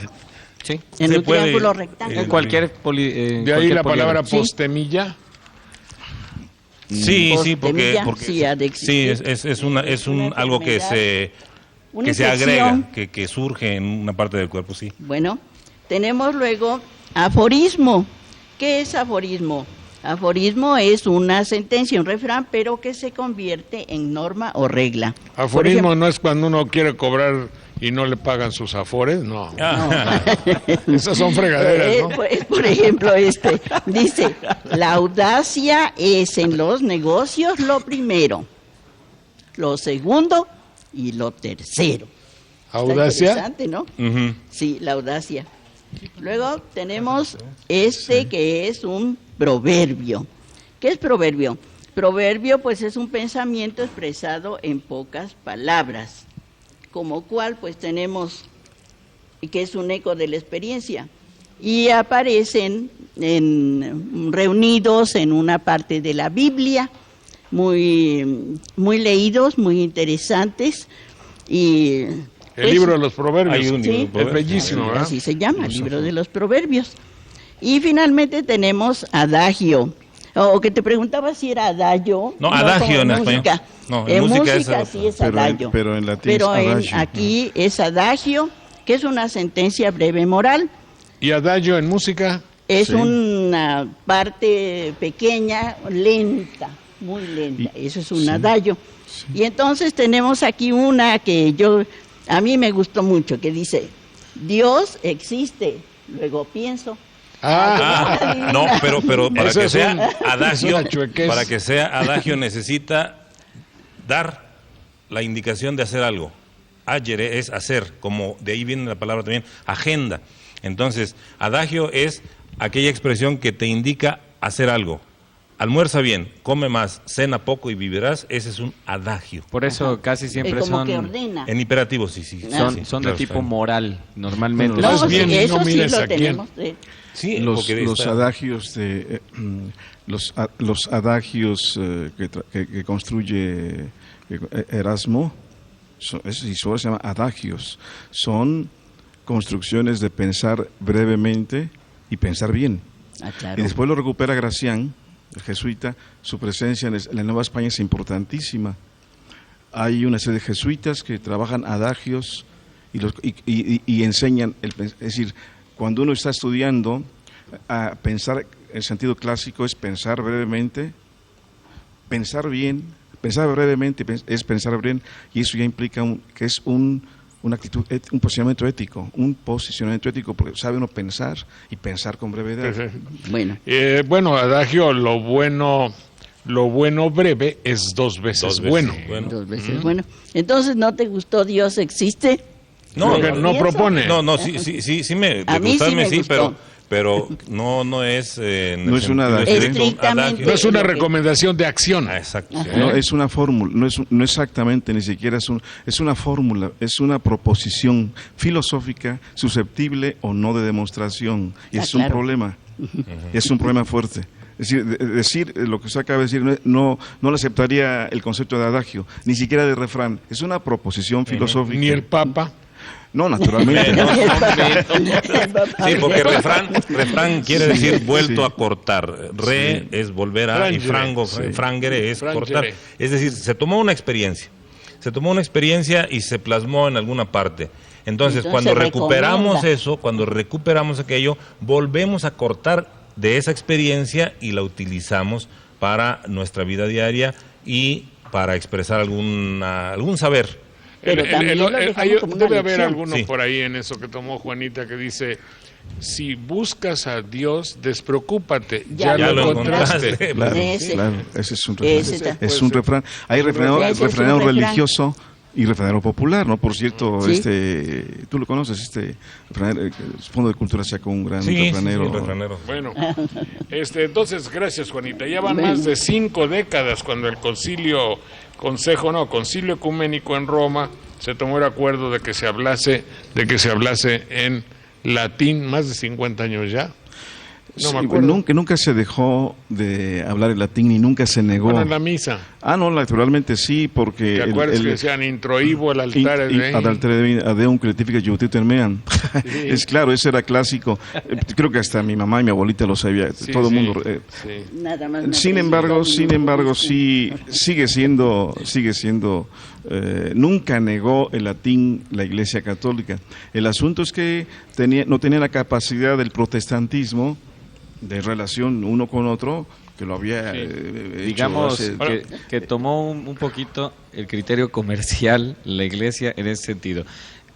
Sí. En Se un puede, triángulo rectángulo. En cualquier De ahí la palabra postemilla. Sí, Postemilla, porque sí, ha de existir. es algo que se Una se inflexión. agrega, que surge en una parte del cuerpo, sí. Bueno, tenemos luego aforismo. ¿Qué es aforismo? Aforismo es una sentencia, un refrán, pero que se convierte en norma o regla. Aforismo no es cuando uno quiere cobrar y no le pagan sus afores, no. Esas son fregaderas, ¿no? Por ejemplo, dice, la audacia es en los negocios lo primero, lo segundo y lo tercero. ¿Audacia? Está interesante, ¿no? Sí, la audacia. Luego tenemos que es un proverbio. ¿Qué es proverbio? Proverbio, pues, es un pensamiento expresado en pocas palabras, como cual, pues, tenemos que es un eco de la experiencia, y aparecen reunidos en una parte de la Biblia, muy leídos, muy interesantes, y... El libro de los proverbios. Hay un libro de proverbios. Es bellísimo, ¿verdad? Así se llama, el libro de los proverbios. Y finalmente tenemos adagio. O que te preguntaba si era adagio. No, adagio en música. español. No, en música es sí es adagio. Pero en latín es adagio. Aquí es adagio, que es una sentencia breve moral. ¿Y adagio en música? Es una parte pequeña, lenta, muy lenta. Eso es un adagio. Y entonces tenemos aquí una que a mí me gustó mucho, que dice, Dios existe, luego pienso. No, pero para Eso que es sea es adagio, una chuequez. para que sea adagio necesita dar la indicación de hacer algo. Agere es hacer, como de ahí viene la palabra también, agenda. Entonces, adagio es aquella expresión que te indica hacer algo. Almuerza bien, come más, cena poco y vivirás, ese es un adagio. Por eso casi siempre como son... que ordena. En imperativo, sí. Son de tipo moral, normalmente. No, Pues bien, eso no sí mires lo a quién. tenemos. Sí, los está... adagios los adagios que construye Erasmo, y solo se llama adagios, son construcciones de pensar brevemente y pensar bien. Claro. Y después lo recupera Gracián, el jesuita. Su presencia en la Nueva España es importantísima. Hay una serie de jesuitas que trabajan adagios y enseñan, es decir, cuando uno está estudiando, a pensar, el sentido clásico es pensar brevemente, pensar bien, pensar brevemente es pensar bien, y eso ya implica que es una actitud, un posicionamiento ético, porque sabe uno pensar y pensar con brevedad. Bueno, adagio, lo bueno breve es dos veces bueno. Dos veces bueno. Entonces, ¿no te gustó Dios existe? No, no propone. No, sí me a mí sí me gustó. pero no es... no es una estrictamente. No es una recomendación de acción. Exacto. No, es una fórmula, no exactamente, ni siquiera es una fórmula, es una proposición filosófica susceptible o no de demostración. Y es un problema, es un problema fuerte. Es decir lo que usted acaba de decir, no le aceptaría el concepto de adagio, ni siquiera de refrán. Es una proposición filosófica. Ni el Papa. No, naturalmente. Sí, porque refrán quiere decir vuelto a cortar. Es volver a, y frangere es cortar. Es decir, se tomó una experiencia y se plasmó en alguna parte. Entonces cuando recuperamos eso, cuando recuperamos aquello, volvemos a cortar de esa experiencia y la utilizamos para nuestra vida diaria y para expresar algún saber. Debe haber alguno por ahí en eso que tomó Juanita que dice, si buscas a Dios, despreocúpate, ya lo encontraste. Claro, ese es un refrán. Es un refrán. Hay refranero religioso y refranero popular, ¿no? Por cierto, tú lo conoces, refranero, el Fondo de Cultura sacó un gran refranero. Sí, refranero. Bueno, entonces, gracias, Juanita. Ya van más de 5 décadas cuando el concilio ecuménico en Roma se tomó el acuerdo de que se hablase en latín, más de 50 años ya. No me acuerdo. Nunca se dejó de hablar el latín y nunca se negó. Bueno, en la misa. No, naturalmente sí, porque... ¿Te acuerdas que decían introibo el altare de... Ad altare Deum cretifica iutit meam. Es claro, ese era clásico. Creo que hasta mi mamá y mi abuelita lo sabía. Todo el mundo... Nada más. Sin embargo, sí sigue siendo... nunca negó el latín la Iglesia Católica. El asunto es que no tenía la capacidad del protestantismo de relación uno con otro, que lo había digamos que tomó un poquito el criterio comercial la Iglesia en ese sentido.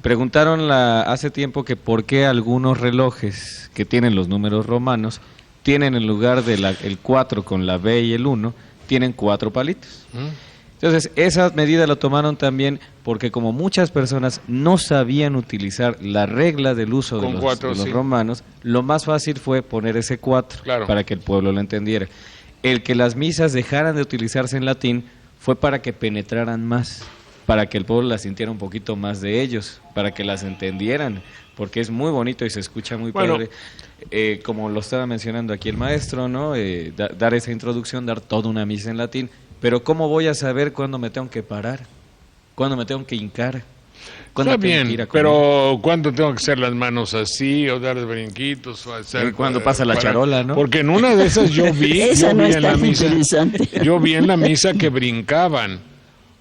Preguntaron hace tiempo que por qué algunos relojes que tienen los números romanos tienen en lugar del 4 con la B y el 1, tienen 4 palitos. Entonces, esa medida la tomaron también porque como muchas personas no sabían utilizar la regla del uso de los romanos, lo más fácil fue poner ese 4 para que el pueblo lo entendiera. El que las misas dejaran de utilizarse en latín fue para que penetraran más, para que el pueblo las sintiera un poquito más de ellos, para que las entendieran, porque es muy bonito y se escucha muy padre. Como lo estaba mencionando aquí el maestro, ¿no? Dar esa introducción, dar toda una misa en latín. Pero ¿cómo voy a saber cuándo me tengo que parar? ¿Cuándo me tengo que hincar? Está bien, pero ¿cuándo tengo que hacer las manos así o dar brinquitos? O hacer, cuando pasa la charola, ¿no? Porque en una de esas yo vi en la misa que brincaban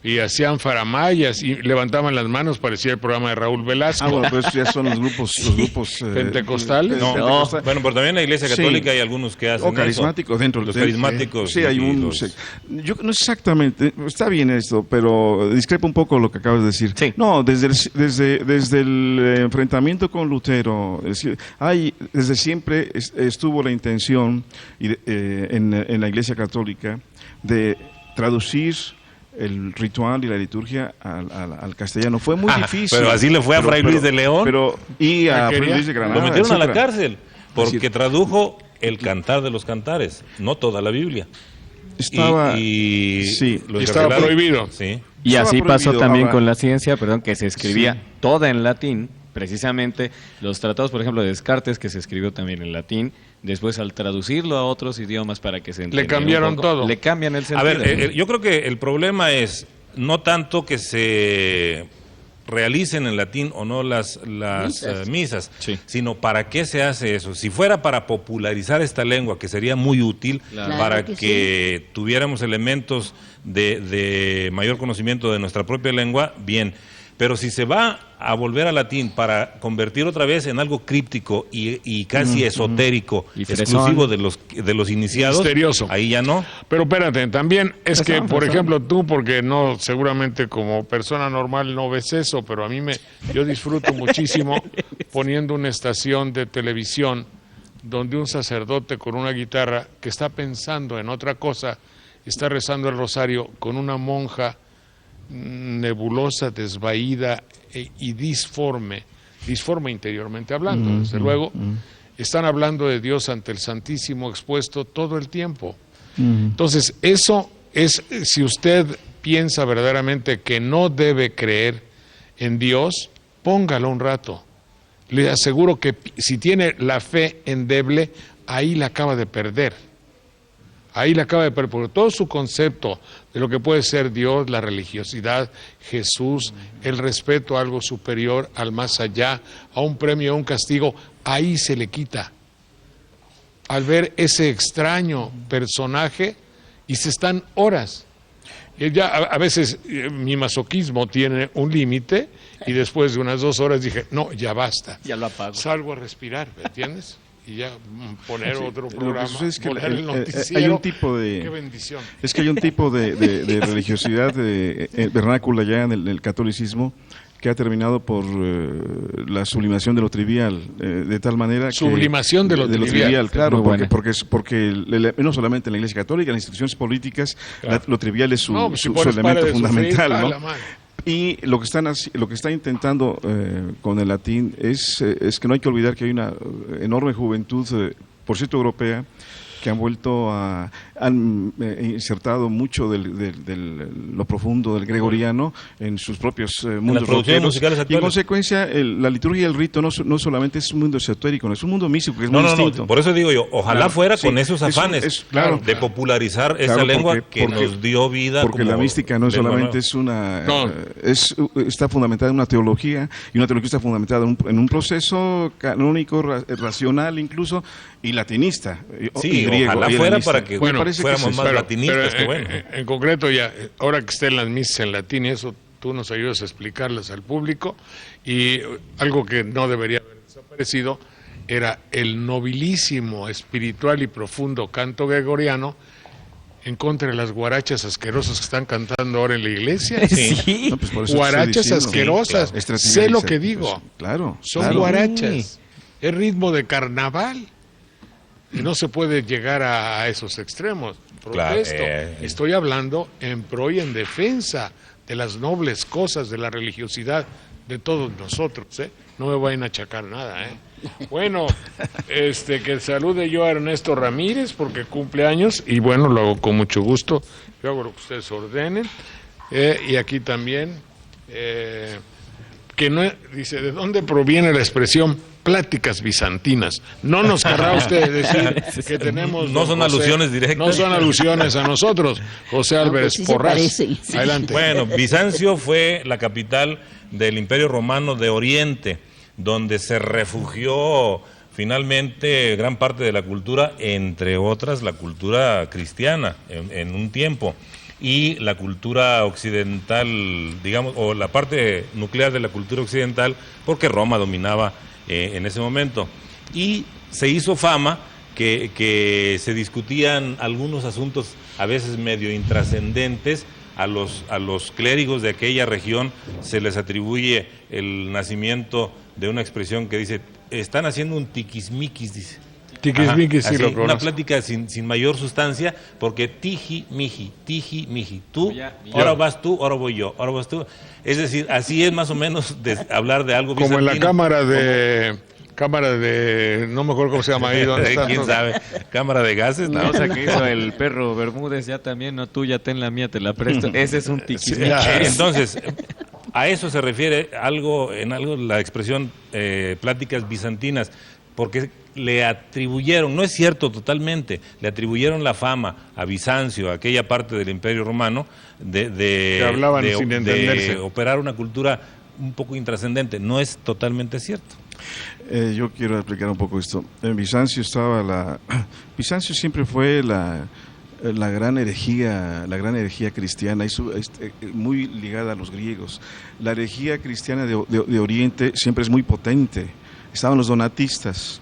y hacían faramayas y levantaban las manos, parecía el programa de Raúl Velasco. Bueno, pues ya son los grupos pentecostales. No, bueno, pero también en la Iglesia Católica hay algunos que hacen carismáticos eso. dentro los carismáticos. Sí, hay un. Yo no sé exactamente, está bien esto, pero discrepo un poco lo que acabas de decir. Sí. No, desde el enfrentamiento con Lutero, es decir, desde siempre estuvo la intención en la Iglesia Católica de traducir el ritual y la liturgia al castellano. Fue muy difícil. Pero así le fue a Fray Luis de León. Y a Fray Luis de Granada. Lo metieron a la cárcel porque tradujo el Cantar de los Cantares, no toda la Biblia. Estaba prohibido. Sí. Y así pasó también con la ciencia, que se escribía toda en latín. Precisamente los tratados, por ejemplo, de Descartes, que se escribió también en latín, después al traducirlo a otros idiomas para que se entendiera le cambiaron todo. Le cambian el sentido. A ver, yo creo que el problema es no tanto que se realicen en latín o no las misas, sino para qué se hace eso. Si fuera para popularizar esta lengua, que sería muy útil para que tuviéramos elementos de mayor conocimiento de nuestra propia lengua, bien. Pero si se va a volver al latín para convertir otra vez en algo críptico y casi esotérico, exclusivo de los iniciados, misterioso, ahí ya no. Pero espérate, también es que, por ejemplo, tú, porque no, seguramente como persona normal no ves eso, pero a mí yo disfruto muchísimo poniendo una estación de televisión donde un sacerdote con una guitarra que está pensando en otra cosa, está rezando el rosario con una monja nebulosa, desvaída y disforme interiormente hablando. Desde luego, están hablando de Dios ante el Santísimo expuesto todo el tiempo. Entonces, eso es, si usted piensa verdaderamente que no debe creer en Dios, póngalo un rato. Le aseguro que si tiene la fe endeble, ahí la acaba de perder. Porque todo su concepto de lo que puede ser Dios, la religiosidad, Jesús, el respeto a algo superior, al más allá, a un premio, a un castigo, ahí se le quita. Al ver ese extraño personaje y se están horas. Y ya a veces mi masoquismo tiene un límite y después de unas 2 horas dije, no, ya basta. Ya lo apago. Salgo a respirar, ¿me entiendes? Y ya poner otro programa, es que poner el noticiero. hay un tipo de, qué bendición. Es que hay un tipo de religiosidad vernácula ya en el catolicismo que ha terminado por la sublimación de lo trivial, de tal manera sublimación que... de lo trivial, claro, porque no solamente en la Iglesia Católica, en las instituciones políticas, lo trivial es su elemento fundamental, ¿no? Y lo que está intentando con el latín es que no hay que olvidar que hay una enorme juventud, por cierto europea, que han insertado mucho de lo profundo del gregoriano en sus propios mundos rockeros. Y en consecuencia, la liturgia y el rito no solamente es un mundo esotérico, no es un mundo místico, que es muy distinto. Por eso digo yo, ojalá fuera con esos afanes de popularizar esa lengua que nos dio vida. Porque la mística no solamente está fundamentada en una teología, y una teología está fundamentada en un proceso canónico, racional incluso, y latinista. Sí, griego, ojalá fuera para que fuéramos más latinistas. En concreto, ya ahora que estén las misas en latín y eso, tú nos ayudas a explicarlas al público. Y algo que no debería haber desaparecido era el nobilísimo, espiritual y profundo canto gregoriano, en contra de las guarachas asquerosas que están cantando ahora en la iglesia. No, pues por eso te Guarachas estoy diciendo. asquerosas. Sí, claro. Sé lo que digo. Pues, claro. Son claro. guarachas. Es ritmo de carnaval. Y no se puede llegar a esos extremos. Protesto. Claro, Estoy hablando en pro y en defensa de las nobles cosas de la religiosidad de todos nosotros. No me vayan a achacar nada. Bueno, que salude yo a Ernesto Ramírez porque cumple años y bueno, lo hago con mucho gusto. Yo hago lo que ustedes ordenen. Y aquí también, que no dice, ¿de dónde proviene la expresión pláticas bizantinas? No nos querrá usted decir que tenemos... No son alusiones directas. No son alusiones a nosotros. José Álvarez pues sí Porras. Adelante. Bueno, Bizancio fue la capital del Imperio Romano de Oriente, donde se refugió finalmente gran parte de la cultura, entre otras la cultura cristiana en un tiempo, y la cultura occidental, digamos, o la parte nuclear de la cultura occidental, porque Roma dominaba en ese momento. Y se hizo fama que se discutían algunos asuntos a veces medio intrascendentes. A los clérigos de aquella región se les atribuye el nacimiento de una expresión que dice, están haciendo un tiquismiquis, dice. Tiquismiquis, sí, así, lo conozco. una plática sin mayor sustancia, porque tiji, miji, tú, ahora vas tú, ahora voy yo, ahora vas tú. Es decir, así es más o menos de hablar de algo como bizantino. en la cámara de, no me acuerdo cómo se llama ahí, ¿dónde está? ¿Quién sabe? Cámara de gases, La ¿no? otra que hizo el perro Bermúdez, ya también, no, tú ya ten la mía, te la presto. Ese es un tiquismiquis. Entonces, a eso se refiere la expresión pláticas bizantinas, porque le atribuyeron, no es cierto totalmente, le atribuyeron la fama a Bizancio, a aquella parte del Imperio Romano, que hablaban sin entenderse, de operar una cultura un poco intrascendente. No es totalmente cierto. Yo quiero explicar un poco esto. En Bizancio Bizancio siempre fue la gran herejía cristiana, muy ligada a los griegos. La herejía cristiana de Oriente siempre es muy potente. Estaban los donatistas.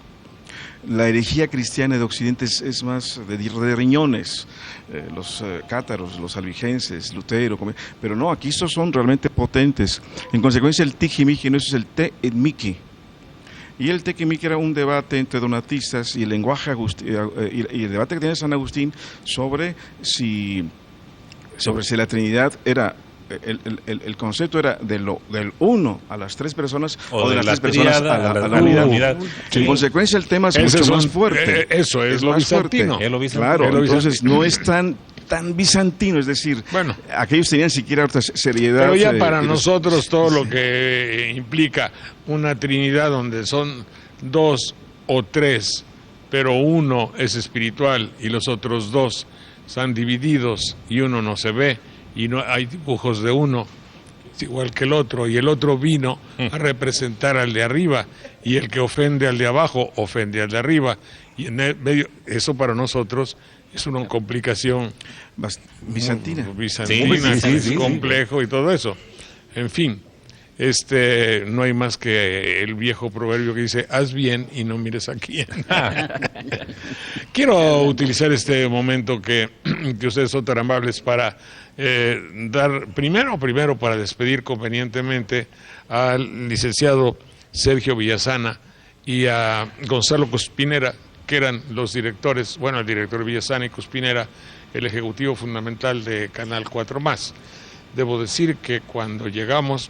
La herejía cristiana de Occidente es más de riñones, los cátaros, los albigenses, Lutero, pero no, aquí estos son realmente potentes. En consecuencia, el tijimiki no es el te etmiki. Y el tequimiqui era un debate entre donatistas y el lenguaje y el debate que tenía San Agustín sobre si la Trinidad era el concepto era del uno a las tres personas o de las tres personas a la unidad. En consecuencia, el tema es mucho más fuerte. Eso es lo bizantino. Claro, entonces no es tan bizantino, es decir, bueno, aquellos tenían siquiera otra seriedad. Pero ya para nosotros todo lo que implica una Trinidad donde son dos o tres, pero uno es espiritual y los otros dos están divididos y uno no se ve y no hay dibujos de uno es igual que el otro y el otro vino a representar al de arriba y el que ofende al de abajo ofende al de arriba y en el medio, eso para nosotros es una complicación bizantina, sí, complejo y todo eso. En fin, no hay más que el viejo proverbio que dice, haz bien y no mires a quién. Quiero utilizar este momento que ustedes son tan amables para dar, primero para despedir convenientemente al licenciado Sergio Villasana y a Gonzalo Cuspinera, que eran los directores, el director Villasana y Cuspinera, el ejecutivo fundamental de Canal 4+. Debo decir que cuando llegamos,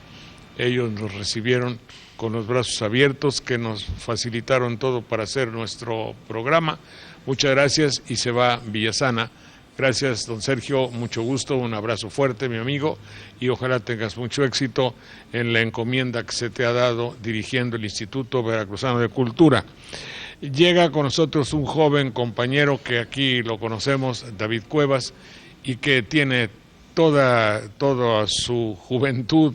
ellos nos recibieron con los brazos abiertos, que nos facilitaron todo para hacer nuestro programa. Muchas gracias y se va Villasana. Gracias, don Sergio, mucho gusto, un abrazo fuerte, mi amigo, y ojalá tengas mucho éxito en la encomienda que se te ha dado dirigiendo el Instituto Veracruzano de Cultura. Llega con nosotros un joven compañero que aquí lo conocemos, David Cuevas, y que tiene toda su juventud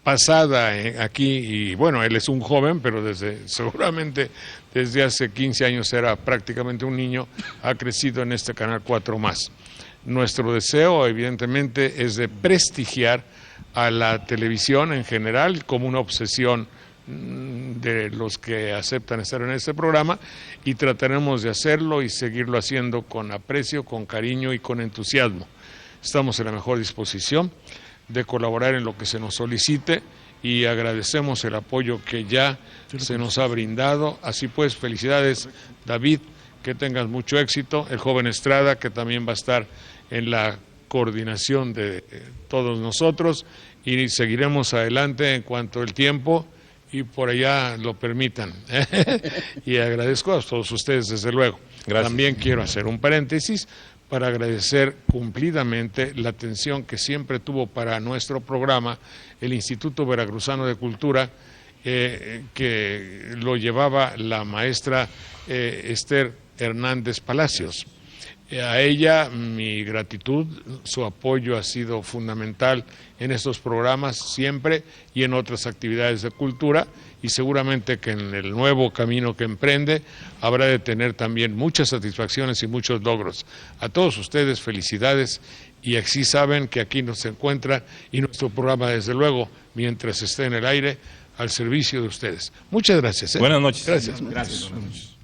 pasada aquí, y bueno, él es un joven, pero seguramente desde hace 15 años era prácticamente un niño, ha crecido en este Canal 4+. Nuestro deseo, evidentemente, es de prestigiar a la televisión en general como una obsesión de los que aceptan estar en este programa, y trataremos de hacerlo y seguirlo haciendo con aprecio, con cariño y con entusiasmo. Estamos en la mejor disposición de colaborar en lo que se nos solicite y agradecemos el apoyo que ya se nos ha brindado. Así pues, felicidades, David, que tengas mucho éxito, el joven Estrada, que también va a estar en la coordinación de todos nosotros, y seguiremos adelante en cuanto el tiempo y por allá lo permitan. Y agradezco a todos ustedes, desde luego. Gracias. También quiero hacer un paréntesis para agradecer cumplidamente la atención que siempre tuvo para nuestro programa el Instituto Veracruzano de Cultura, que lo llevaba la maestra Esther Hernández Palacios. A ella mi gratitud, su apoyo ha sido fundamental en estos programas siempre y en otras actividades de cultura, y seguramente que en el nuevo camino que emprende habrá de tener también muchas satisfacciones y muchos logros. A todos ustedes felicidades, y así saben que aquí nos encuentra, y nuestro programa desde luego, mientras esté en el aire, al servicio de ustedes. Muchas gracias. Buenas noches. Gracias. Gracias. Buenas noches.